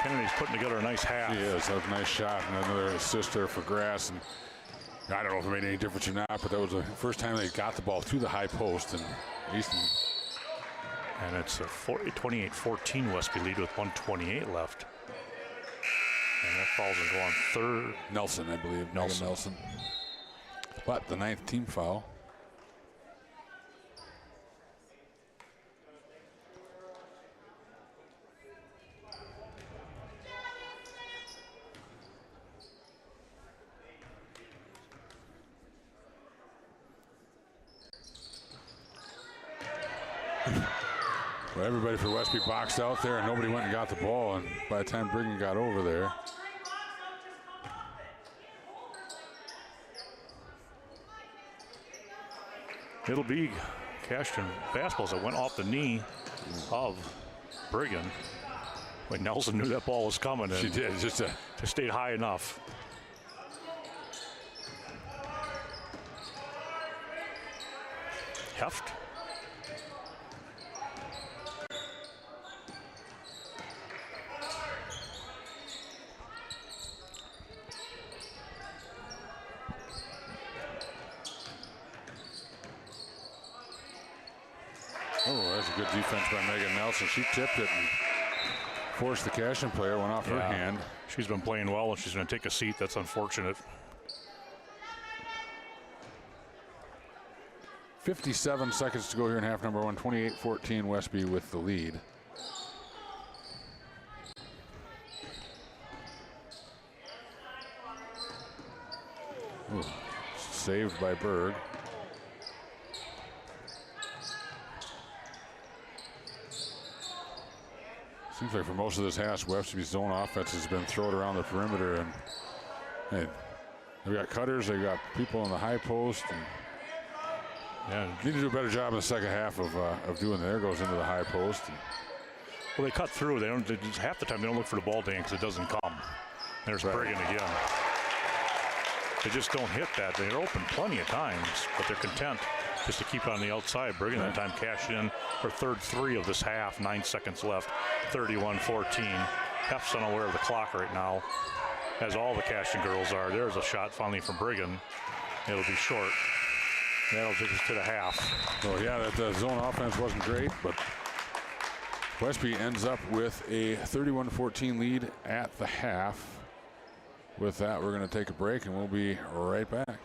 Kennedy's putting together a nice half. He is. That was a nice shot, and another assist there for Grass. And I don't know if it made any difference or not, but that was the first time they got the ball to the high post. And Easton. And it's a 28-14 Westby lead with 1:28 left. And that foul's going to go on third. Nelson, I believe. Nelson. But the 9th team foul. Well, everybody for Westby boxed out there, and nobody went and got the ball. And by the time Brigham got over there, it'll be Cashton basketballs that went off the knee of Brigham. When Nelson knew that ball was coming. She did. Just stayed high enough. Heft. Oh, that's a good defense by Megan Nelson. She tipped it and forced the Cashton player, went off her hand. She's been playing well, and she's going to take a seat. That's unfortunate. 57 seconds to go here in half number 1. 28-14 Westby with the lead. Ooh, saved by Berg. Seems like for most of this half, Westby's zone offense has been thrown around the perimeter, and hey, they've got cutters, they've got people on the high post, and need to do a better job in the second half of doing that. There goes into the high post. Well, they cut through. Half the time they don't look for the ball, Dan, because it doesn't come. There's Brigham again. They just don't hit that. They're open plenty of times, but they're content just to keep on the outside. Brigham that time cashed in her third 3 of this half. 9 seconds left. 31-14. Heft's unaware of the clock right now, as all the Cashton girls are. There's a shot finally from Brigham. It'll be short. That'll take us to the half. Oh yeah, that zone offense wasn't great, but Westby ends up with a 31-14 lead at the half. With that, we're going to take a break, and we'll be right back.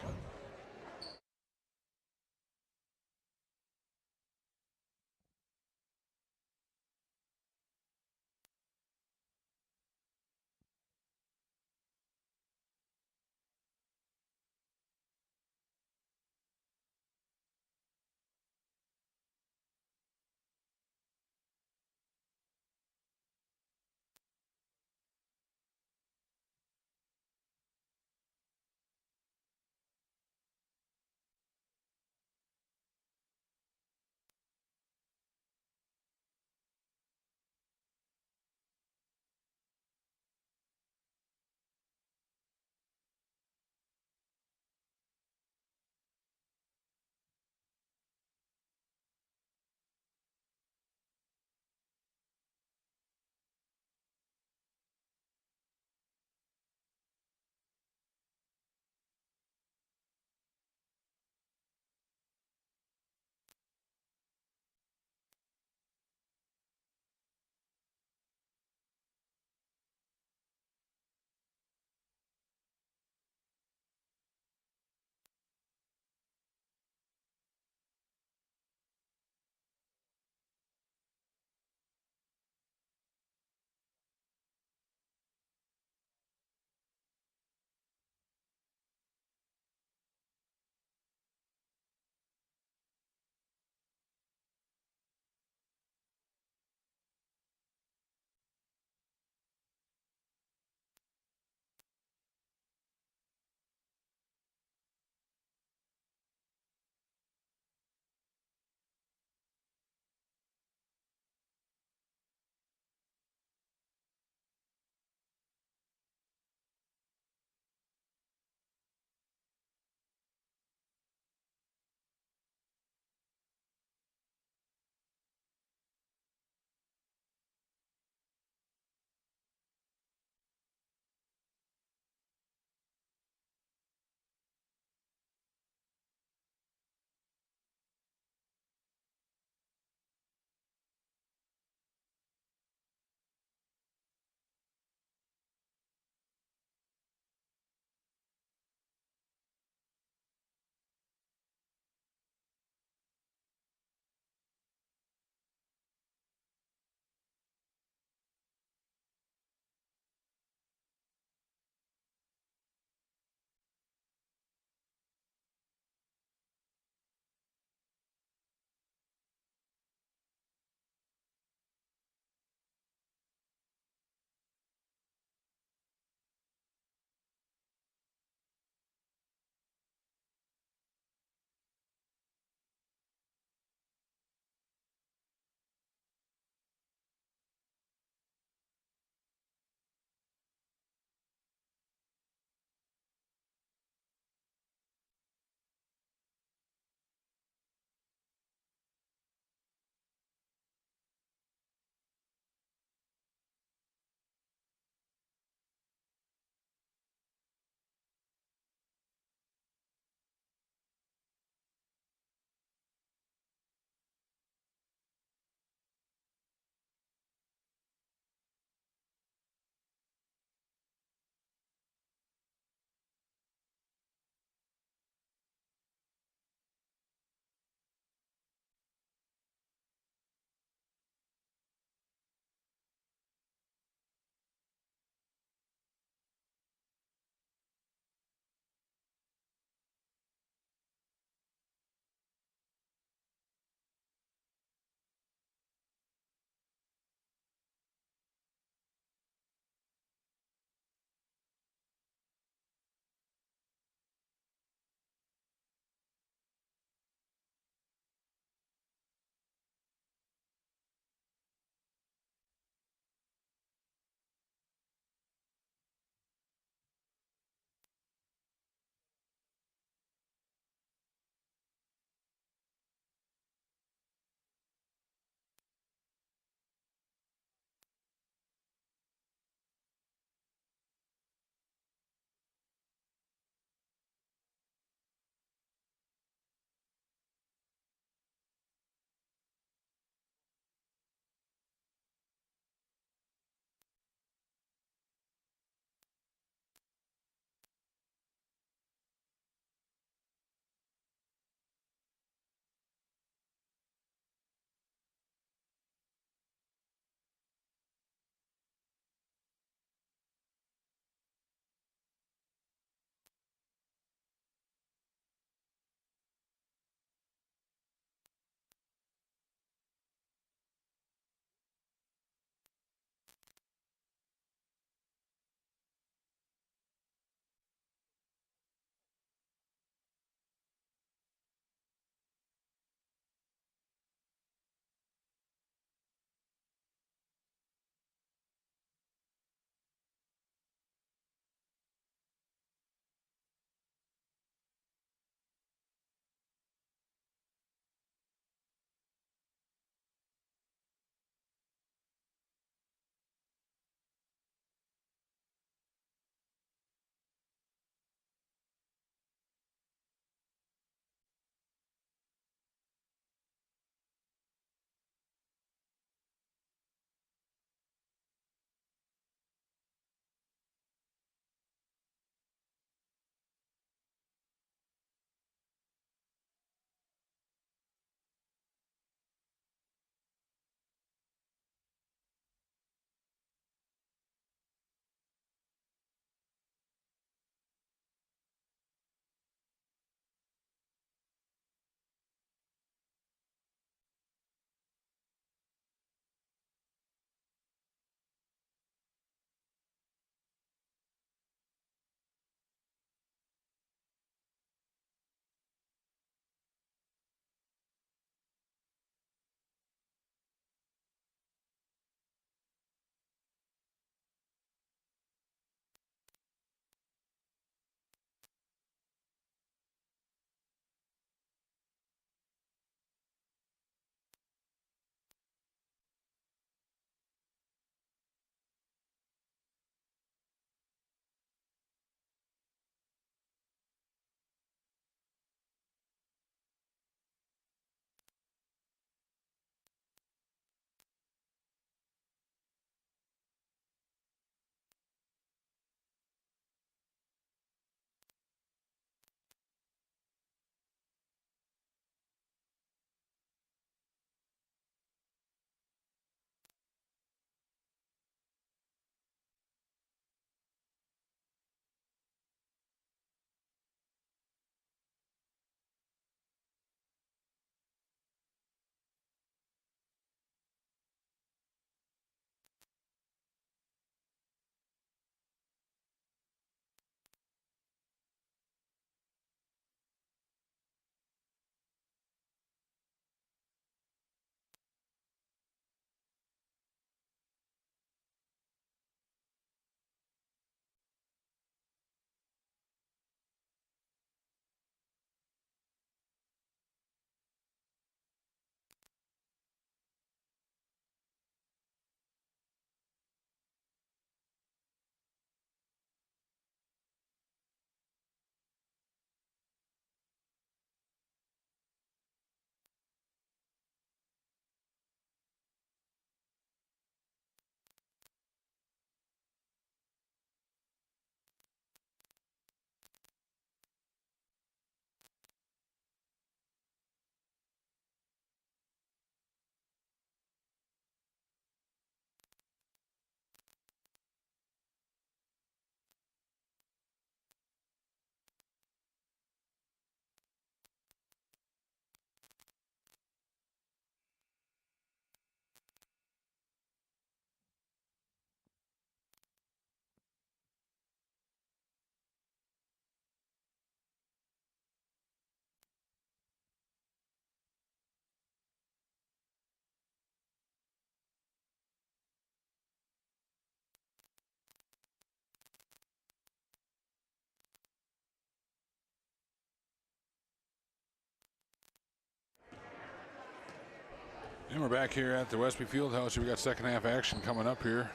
And we're back here at the Westby Fieldhouse. We got second half action coming up here.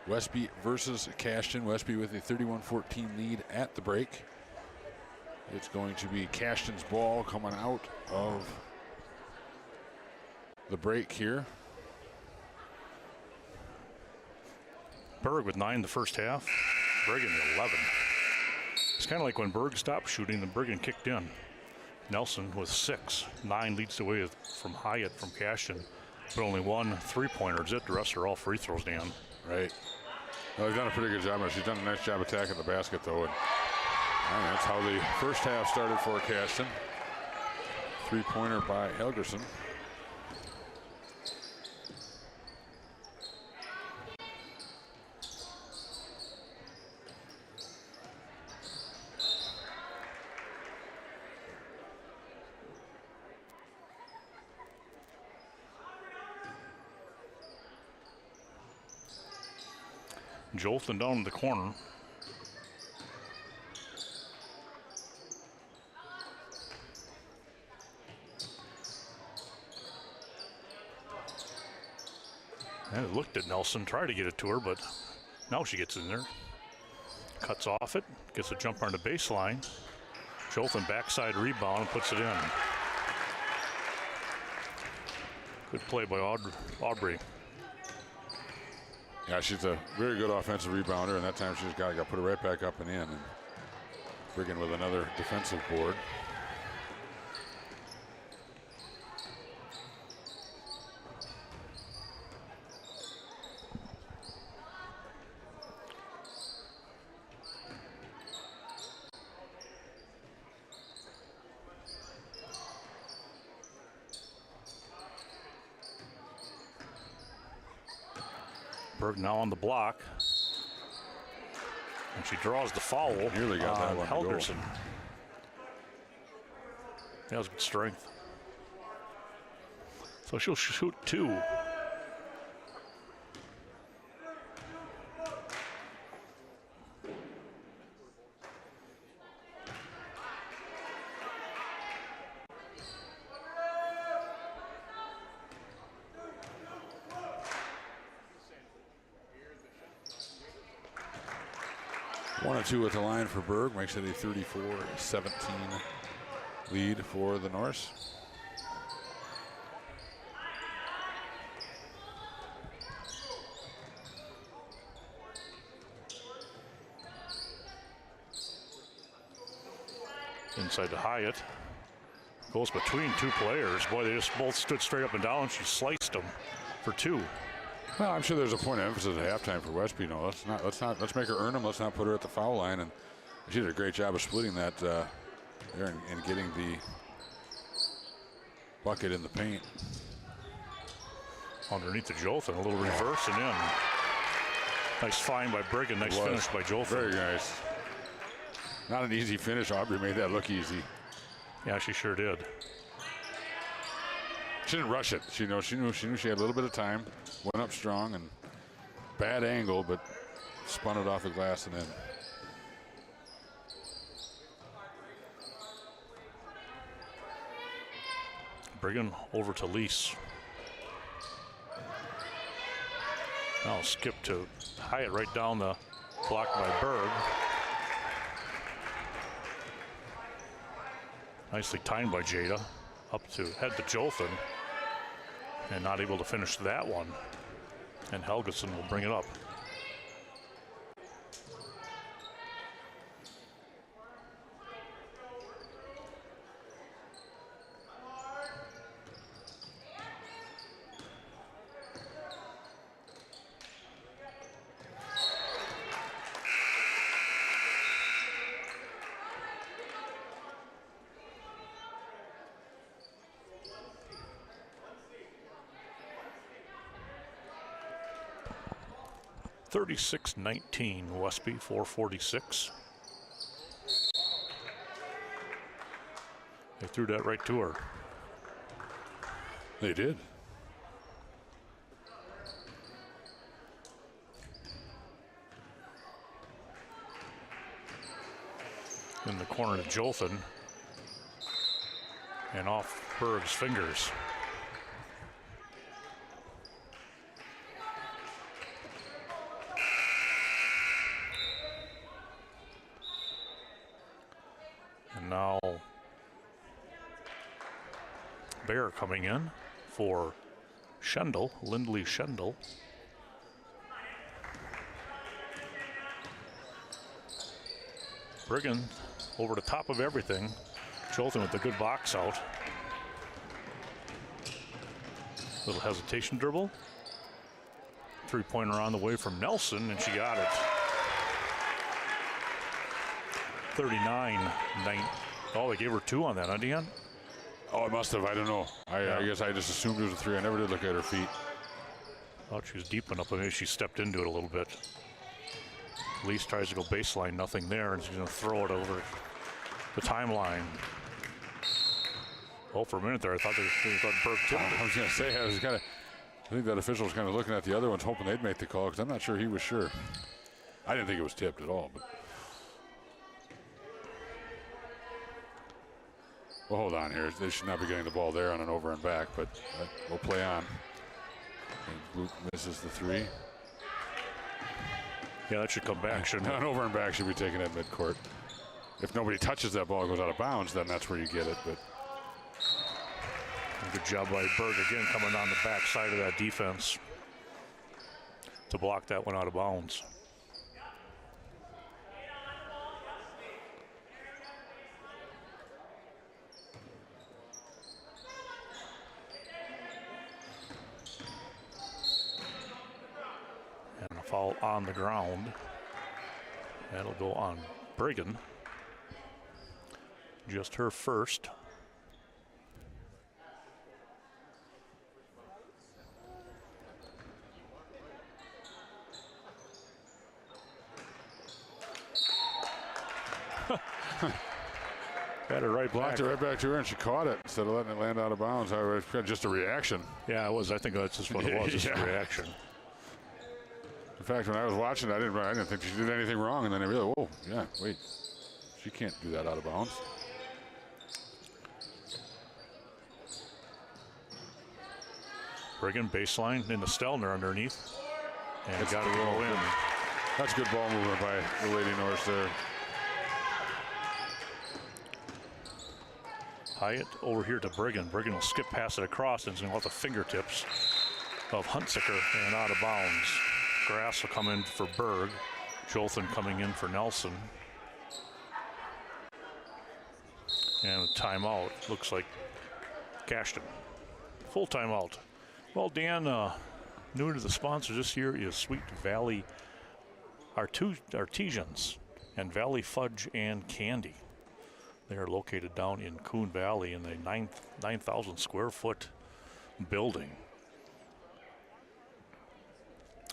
Westby versus Cashton. Westby with a 31-14 lead at the break. It's going to be Cashton's ball coming out of the break here. Berg with 9 in the first half. Brigham 11. It's kind of like when Berg stopped shooting, then Brigham kicked in. Nelson with 6. 9 leads the way from Hyatt from Cashton, but only 1 3-pointer. The rest are all free throws, Dan. Right. Well, they've done a pretty good job. She's done a nice job attacking the basket, though. And that's how the first half started for Cashton. 3-pointer by Helgerson. Jolton down in the corner. And it looked at Nelson, tried to get it to her, but now she gets in there. Cuts off it, gets a jump on the baseline. Jolton backside rebound and puts it in. Good play by Aubrey. Yeah, she's a very good offensive rebounder, and that time she just got to put it right back up and in. And Brigham with another defensive board. Berg now on the block. And she draws the foul. Nearly got that one to go. Helgerson. That was good strength. So she'll shoot 2. One and 2 at the line for Berg, makes it a 34-17 lead for the Norse. Inside to Hyatt. Goes between 2 players. Boy, they just both stood straight up and down. She sliced them for 2. Well, I'm sure there's a point of emphasis at halftime for Westby. No, let's make her earn them. Let's not put her at the foul line. And she did a great job of splitting that there and getting the bucket in the paint. Underneath the Jolton, a little reverse and in. Nice find by Brigham. Nice finish by Jolton. Very nice. Not an easy finish. Aubrey made that look easy. Yeah, she sure did. She didn't rush it. She knew she had a little bit of time. Went up strong and bad angle, but spun it off the glass and in. Brigham over to Lease. Now skip to Hyatt right down the block by Berg. Nicely timed by Jada. Up to head to Jolton. And not able to finish that one. And Helgeson will bring it up. (36-19) Westby, 4:46. They threw that right to her. They did. In the corner to Jolton. And off Berg's fingers. Bear coming in for Schendel, Lindley Schendel. Brigham over the top of everything. Jolton with the good box out. Little hesitation dribble. Three-pointer on the way from Nelson, and she got it. 39-9. Oh, they gave her 2 on that, huh, Deon? Oh, it must have. I don't know. I guess I just assumed it was a 3. I never did look at her feet. Thought she was deep enough, but maybe she stepped into it a little bit. Lease tries to go baseline, nothing there, and she's going to throw it over the timeline. Oh, for a minute there, I thought Berg tipped it. I was going to say, I think that official was kind of looking at the other ones, hoping they'd make the call, because I'm not sure he was sure. I didn't think it was tipped at all, but. Well, hold on here. They should not be getting the ball there on an over and back, but we'll play on. And Luke misses the 3. Yeah, that should come back, shouldn't it? An over and back should be taken at midcourt. If nobody touches that ball, it goes out of bounds, then that's where you get it. But good job by Berg again, coming on the back side of that defense to block that one out of bounds. And a foul on the ground. That'll go on Brigham. Just her first. Got it right back. Blocked it right back to her, and she caught it instead of letting it land out of bounds. Just a reaction. Yeah, it was. I think that's just what it was, just a reaction. In fact, when I was watching it, I didn't think she did anything wrong, and then I realized, whoa, yeah, wait, she can't do that out of bounds. Brigham baseline into Stelner underneath, and got to roll in. That's good ball movement by the Lady Norse there. Hyatt over here to Brigham. Brigham will skip past it across, and it's going to go off the fingertips of Huntsicker and out of bounds. Grass will come in for Berg. Jolton coming in for Nelson. And a timeout. Looks like Cashton. Full timeout. Well, Dan, new to the sponsors this year is Sweet Valley Artisans and Valley Fudge and Candy. They are located down in Coon Valley in a 9,000 square foot building.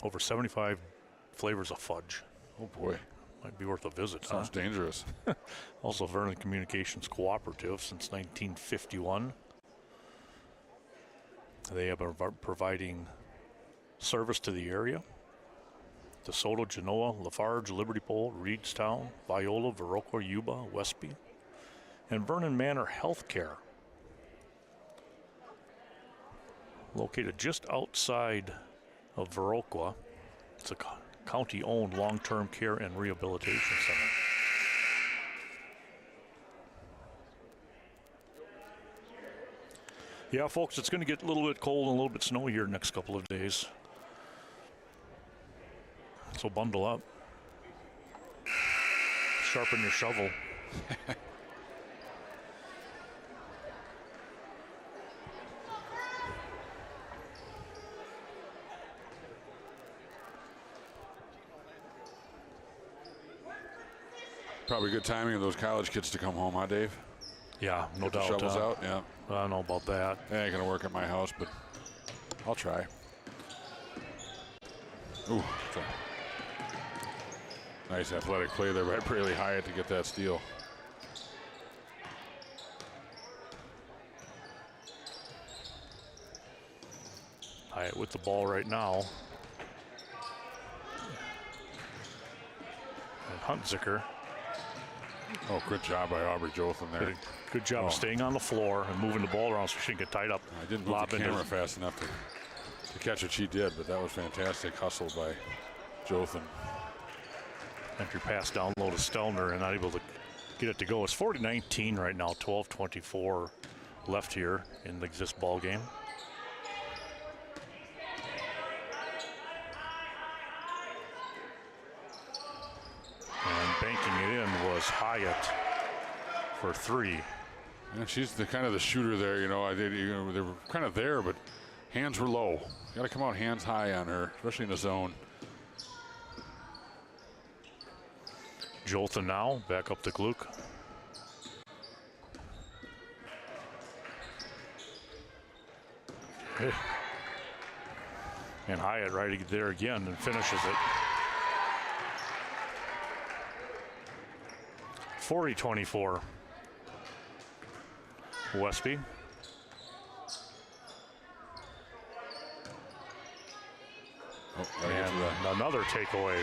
Over 75 flavors of fudge. Oh boy. Might be worth a visit. Sounds dangerous. Also Vernon Communications Cooperative since 1951. They have been providing service to the area. DeSoto, Genoa, Lafarge, Liberty Pole, Reedstown, Viola, Viroqua, Yuba, Westby, and Vernon Manor Healthcare. Located just outside of Viroqua. It's a county-owned long-term care and rehabilitation center. Yeah, folks, it's going to get a little bit cold and a little bit snowy here next couple of days. So bundle up. Sharpen your shovel. Probably good timing of those college kids to come home, huh, Dave? Yeah, no doubt. Shovels out, yeah. I don't know about that. It ain't gonna work at my house, but I'll try. Ooh, nice athletic play there by Braley Hyatt to get that steal. Hyatt with the ball right now. And Huntsicker. Oh, good job by Aubrey Jolton there. Good job of staying on the floor and moving the ball around so she didn't get tied up. I didn't move the camera fast enough to catch what she did, but that was fantastic hustle by Jolton. Entry pass down low to Stelner and not able to get it to go. It's 40-19 right now, 12:24 left here in this ball game. And banking it in was Hyatt for 3. And she's the kind of the shooter there, you know. They were kind of there, but hands were low. Got to come out hands high on her, especially in the zone. Jolton now back up to Gluck. And Hyatt right there again and finishes it. 40-24. Westby. And another takeaway.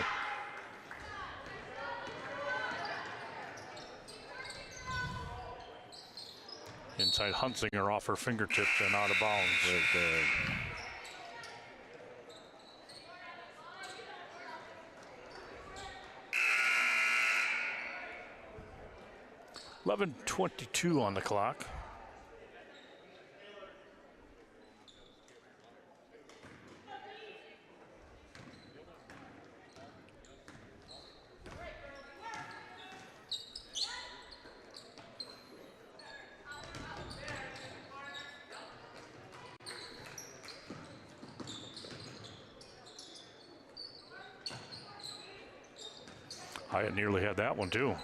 Inside Hunsinger off her fingertips and out of bounds. Right there. $11:22 on the clock. Hyatt nearly had that one too.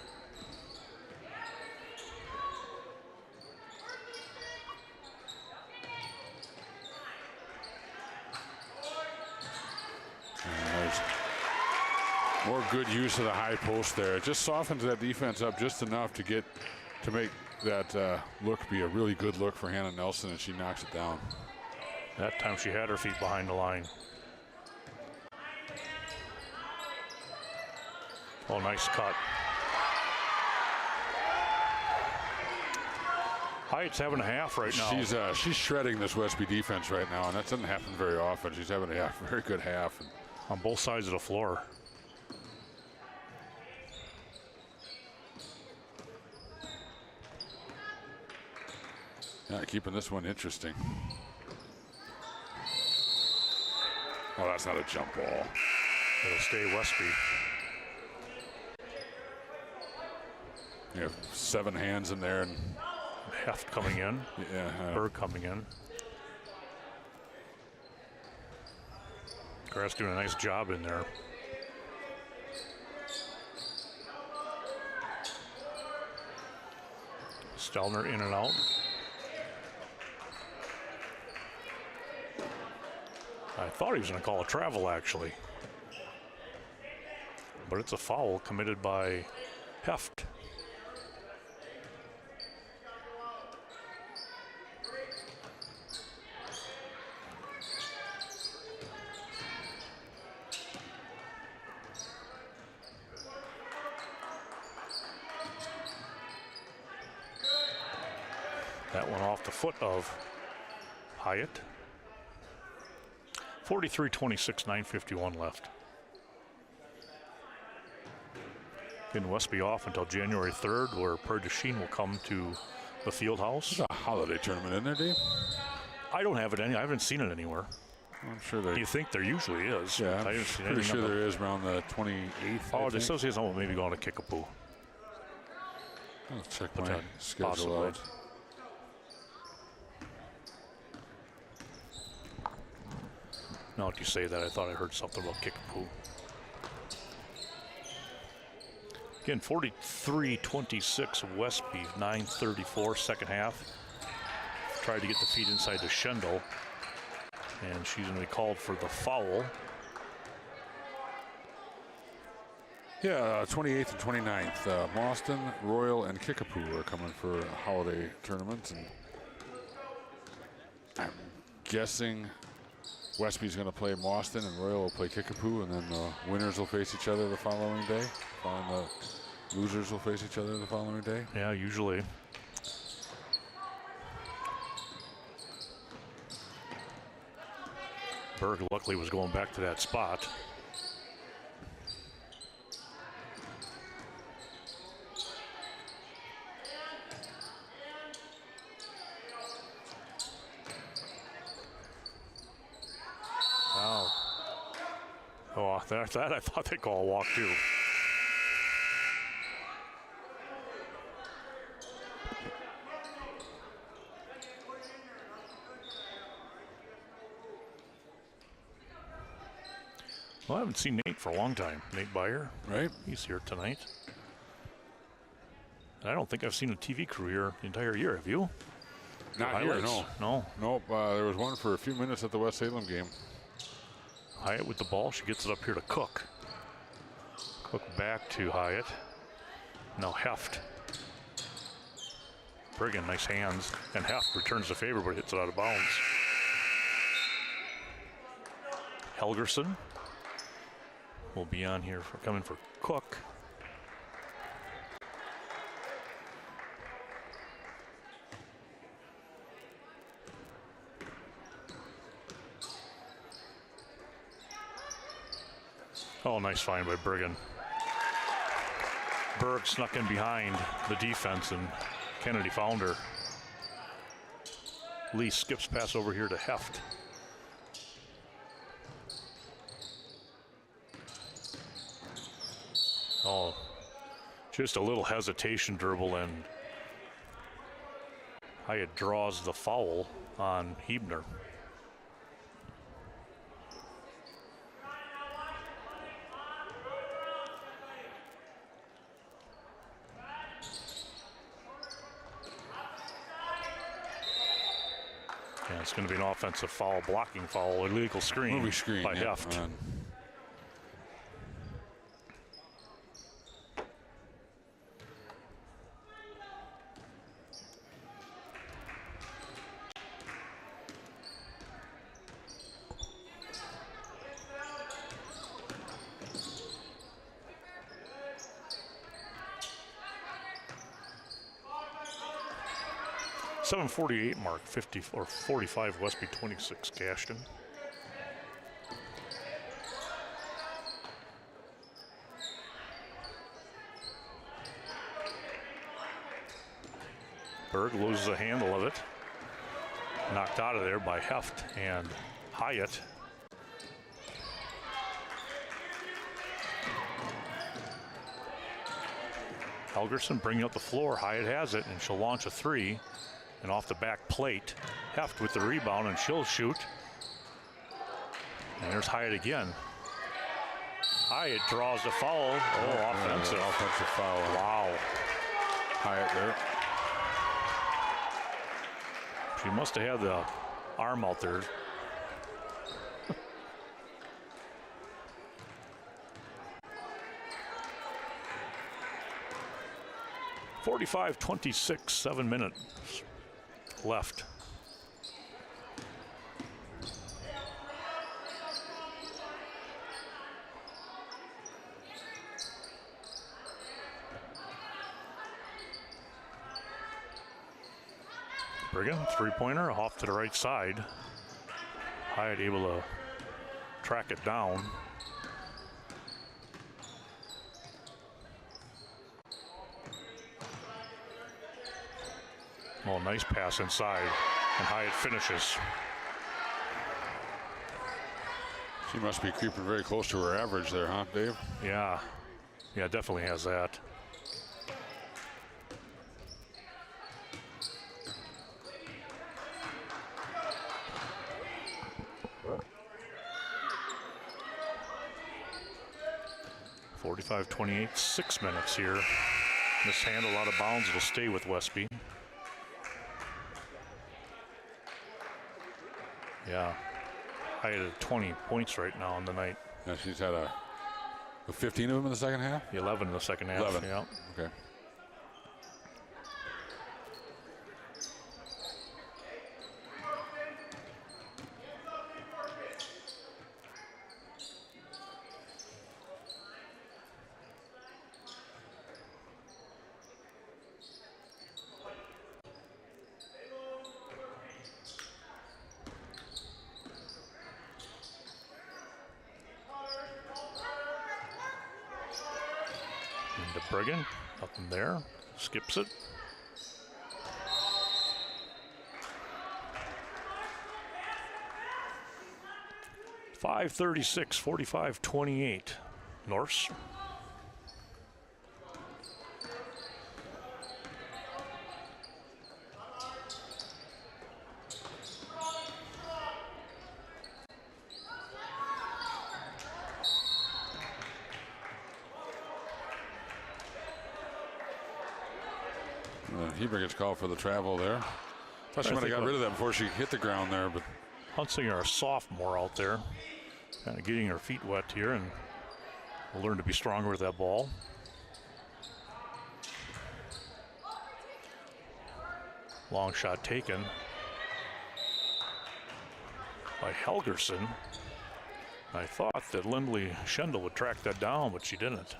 More good use of the high post there. It just softens that defense up just enough to make that look be a really good look for Hannah Nelson, and she knocks it down. That time she had her feet behind the line. Oh, nice cut. Hyatt's having a half right now. She's shredding this Westby defense right now, and that doesn't happen very often. She's having a very good half. On both sides of the floor. Yeah, keeping this one interesting. Oh, that's not a jump ball. It'll stay Westby. You have 7 hands in there, and Heft coming in. Yeah, Berg coming in. Grass doing a nice job in there. Stelner in and out. I thought he was going to call a travel, actually. But it's a foul committed by Heft. That one off the foot of Hyatt. 43-26, 9:51 left. Getting Westby off until January 3rd, where Perdesheen will come to the field house. There's a holiday tournament in there, Dave? I don't have it any. I haven't seen it anywhere. I'm sure there. You think there usually is? Yeah, I I'm haven't seen pretty sure number. there is around the 28th. Oh, it says he's maybe going to Kickapoo. I'll check But my schedule possibly. out. Now that you say that, I thought I heard something about Kickapoo. Again, 43-26 Westby, 9:34, second half. Tried to get the feet inside to Schendel, and she's going to be called for the foul. Yeah, 28th and 29th. Boston, Royal, and Kickapoo are coming for a holiday tournament. And I'm guessing Westby's going to play Boston and Royal will play Kickapoo, and then the winners will face each other the following day. And the losers will face each other the following day. Yeah, usually. Berg luckily was going back to that spot. Oh, that I thought they'd call a walk too. Well, I haven't seen Nate for a long time. Nate Byer. Right. He's here tonight. I don't think I've seen a TV crew here the entire year. Have you? Not here, no. No. Nope. There was one for a few minutes at the West Salem game. Hyatt with the ball. She gets it up here to Cook. Cook back to Hyatt. Now Heft. Brigham, nice hands. And Heft returns the favor, but hits it out of bounds. Helgerson will be on here for coming for Cook. Oh, nice find by Brigham. Berg snuck in behind the defense and Kennedy found her. Lee skips pass over here to Heft. Oh, just a little hesitation dribble, and Hyatt draws the foul on Hebner. Yeah, it's going to be an offensive foul, blocking foul, illegal screen, Movie screen by Heft. 7:48 mark, 50 or 45 Westby 26 Cashton. Berg loses the handle of it. Knocked out of there by Heft and Hyatt. Helgerson bringing up the floor. Hyatt has it, and she'll launch a three. And off the back plate, Heft with the rebound, and she'll shoot. And there's Hyatt again. Hyatt draws the foul. Oh, offensive. Offensive foul. Wow. Hyatt there. She must have had the arm out there. (45-26), 7 minutes left. Brigham, three-pointer off to the right side. Hyatt able to track it down. Oh, nice pass inside, and Hyatt finishes. She must be creeping very close to her average there, huh, Dave? Yeah, definitely has that. (45-28), 6 minutes here. Mishandle out of bounds. It'll stay with Westby. Yeah, Hyatt at 20 points right now on the night. Yeah, she's had a 15 of them in the second half? 11 in the second half. 11. Yeah. Okay. Into Brigham, up in there, skips it. 5:36, 45-28. Norse. Heber gets called for the travel there. Thought she might have got rid of that before she hit the ground there, but Hunsinger, a sophomore out there, kind of getting her feet wet here, and will learn to be stronger with that ball. Long shot taken by Helgerson. I thought that Lindley Schendel would track that down, but she didn't.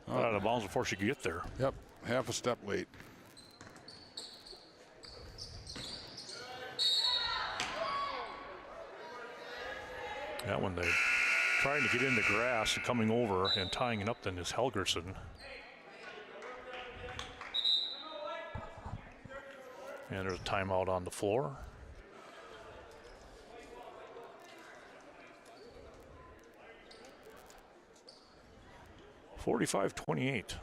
Got out of bounds before she could get there. Yep, half a step late. That one, they trying to get in the grass and coming over and tying it up then is Helgerson. And there's a timeout on the floor. .45-28.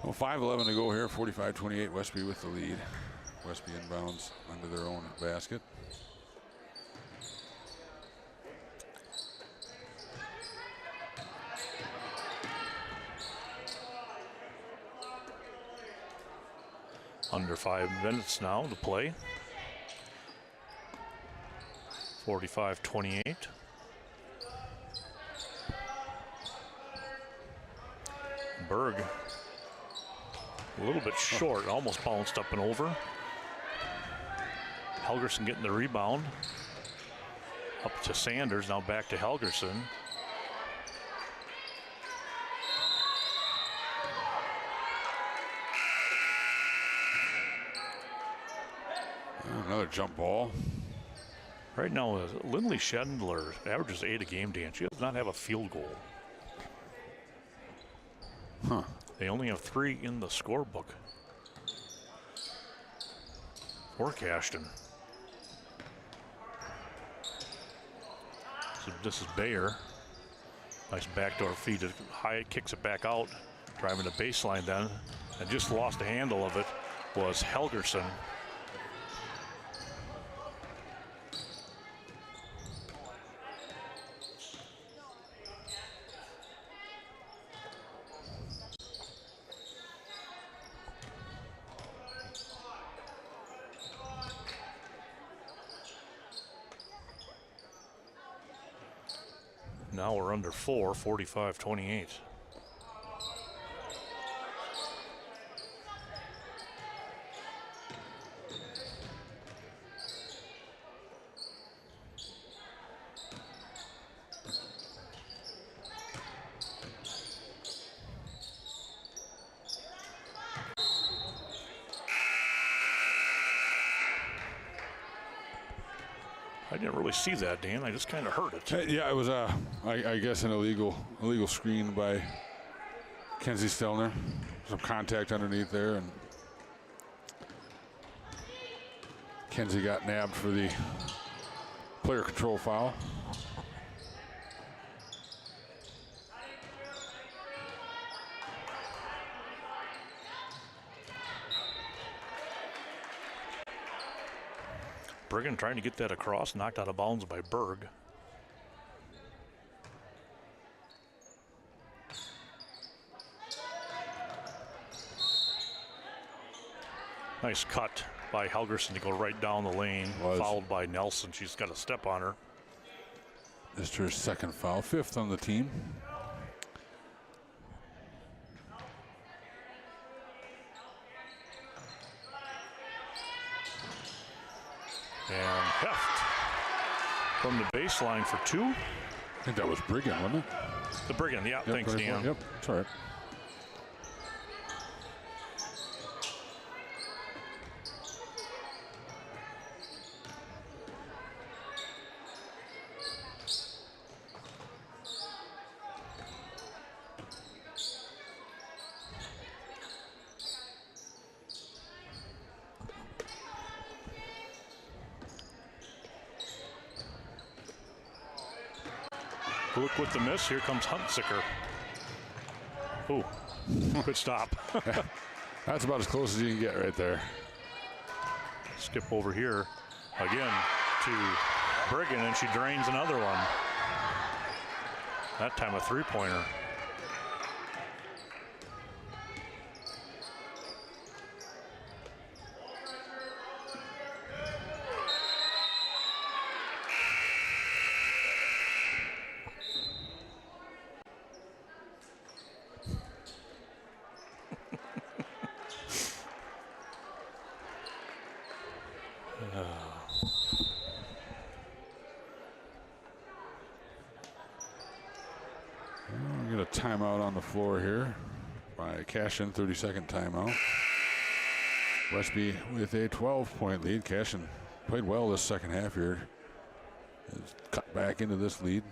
Well, 5:11 to go here, 45-28, Westby with the lead. Westby inbounds under their own basket. Under 5 minutes now to play. 45-28. Berg a little bit short, almost bounced up and over. Helgerson getting the rebound. Up to Sanders, now back to Helgerson. Another jump ball. Right now, Lindley Schendler averages 8 a game, Dan. She does not have a field goal. Huh. They only have 3 in the scorebook for Cashton. So this is Bayer. Nice backdoor feed. High kicks it back out, driving the baseline then. And just lost the handle of it was Helgerson. Now we're under 4, 45-28. I didn't really see that, Dan. I just kind of heard it. Yeah, it was I guess an illegal screen by Kenzie Stelner. Some contact underneath there, and Kenzie got nabbed for the player control foul. Brigham trying to get that across, knocked out of bounds by Berg. Nice cut by Helgerson to go right down the lane, fouled by Nelson. She's got a step on her. Just her second foul, 5th on the team. And Heft from the baseline for 2. I think that was Briggen, wasn't it? The Briggen, yeah, Yep, thanks, Dan. Yep, it's all right. Look with the miss. Here comes Huntsicker. Ooh, good stop. That's about as close as you can get right there. Skip over here again to Briggen, and she drains another one. That time a 3-pointer. We get a timeout on the floor here by Cashton, 30-second timeout. Westby with a 12-point lead. Cashton played well this second half here. Has cut back into this lead.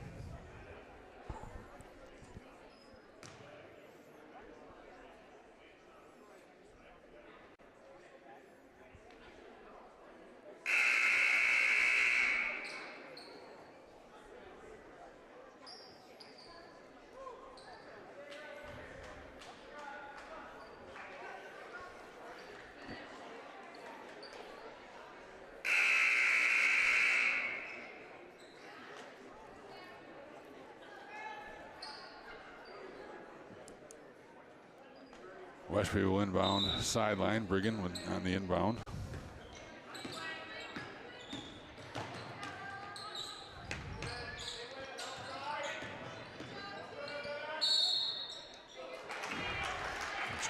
Westby will inbound sideline. Briggen on the inbound.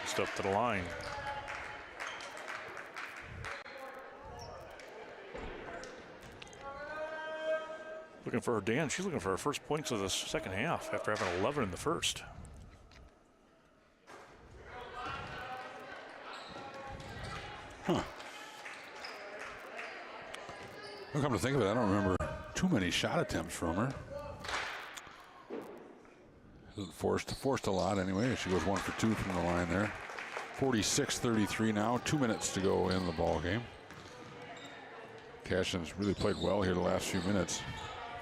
Just up to the line. Looking for her, Dan. She's looking for her first points of the second half after having 11 in the first. Huh. Well, come to think of it, I don't remember too many shot attempts from her. Forced a lot anyway. She goes 1 for 2 from the line there. 46-33 now. 2 minutes to go in the ball game. Cashton's really played well here the last few minutes.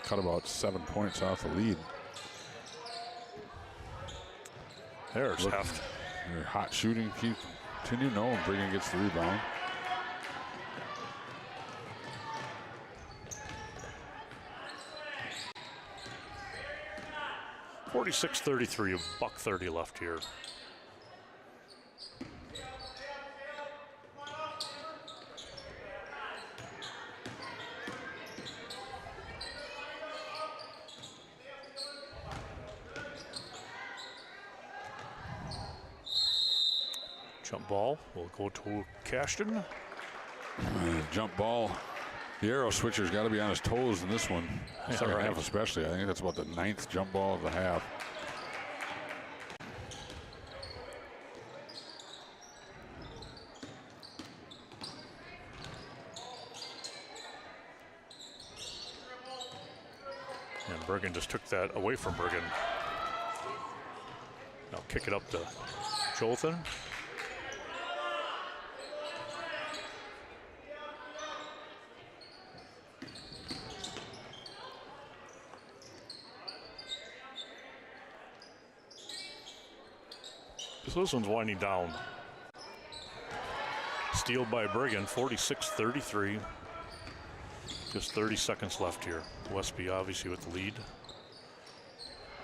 Cut about 7 points off the lead. There's Heft. Hot shooting continue. No, and Briggen gets the rebound. $46-33, a $1:30 left here. Jump ball will go to Cashton. Jump ball. The arrow switcher's got to be on his toes in this one. Yeah, Second right. half especially. I think that's about the 9th jump ball of the half. And Briggen just took that away from Briggen. Now kick it up to Jolton. So this one's winding down. Steal by Briggen, 46-33. Just 30 seconds left here. Westby obviously with the lead.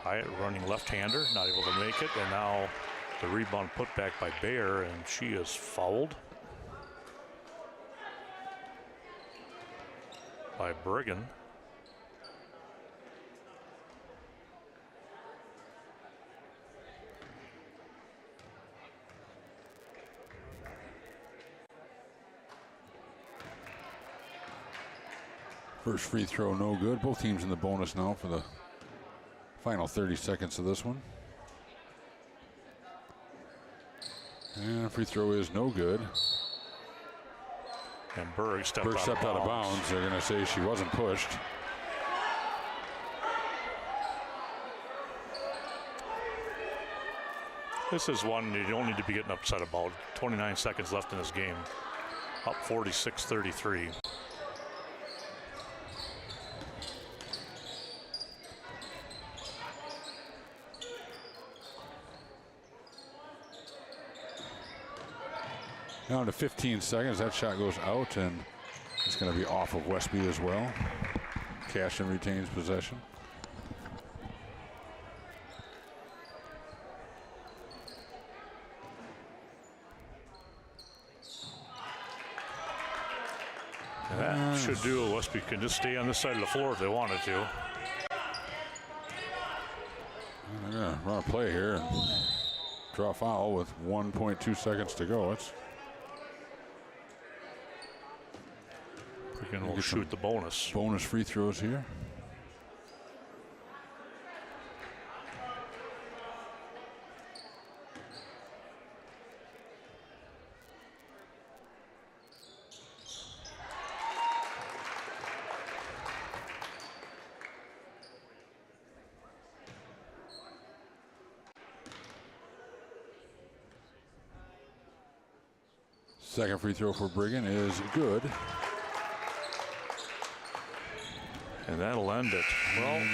Hyatt running left-hander, not able to make it. And now the rebound put back by Bayer, and she is fouled by Briggen. First free throw, no good. Both teams in the bonus now for the final 30 seconds of this one. And free throw is no good. And Berg stepped out of bounds. They're going to say she wasn't pushed. This is one you don't need to be getting upset about. 29 seconds left in this game. Up 46-33. Down to 15 seconds. That shot goes out, and it's going to be off of Westby as well. Cashton retains possession. That should do it. Westby can just stay on this side of the floor if they wanted to. They're going to run a play here and draw a foul with 1.2 seconds to go. It's Again, we'll shoot the bonus. Bonus free throws here. Second free throw for Brigham is good. And that'll end it. Well,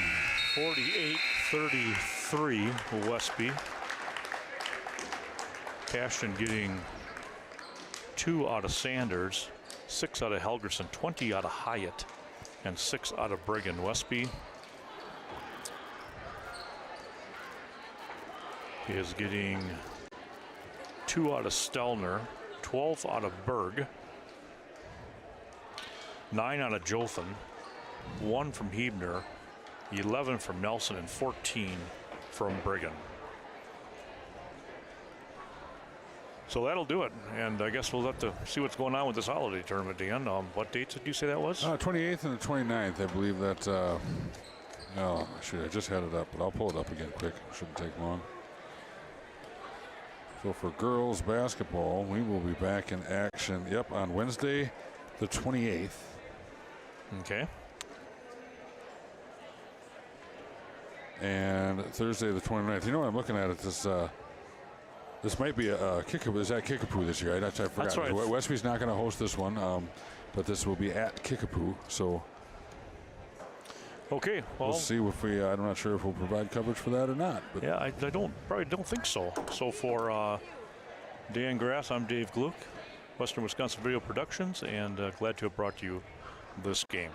48-33 Westby. Cashton getting 2 out of Sanders, 6 out of Helgerson, 20 out of Hyatt, and 6 out of Brigham. Westby is getting 2 out of Stelner, 12 out of Berg, 9 out of Jothan, 1 from Hebner, 11 from Nelson, and 14 from Brigham. So that'll do it. And I guess we'll have to see what's going on with this holiday tournament, Dan. What dates did you say that was? 28th and the 29th, I believe that. No, shoot, I just had it up, but I'll pull it up again quick. Shouldn't take long. So for girls basketball, we will be back in action, on Wednesday, the 28th. Okay. And Thursday the 29th. You know what I'm looking at? This might be a Kickapoo. Is that Kickapoo this year? I forgot. That's right. Westby's not going to host this one, but this will be at Kickapoo. So okay. Well, we'll see if we. I'm not sure if we'll provide coverage for that or not. But yeah, I probably don't think so. So for Dan Grass, I'm Dave Gluck, Western Wisconsin Video Productions, and glad to have brought you this game.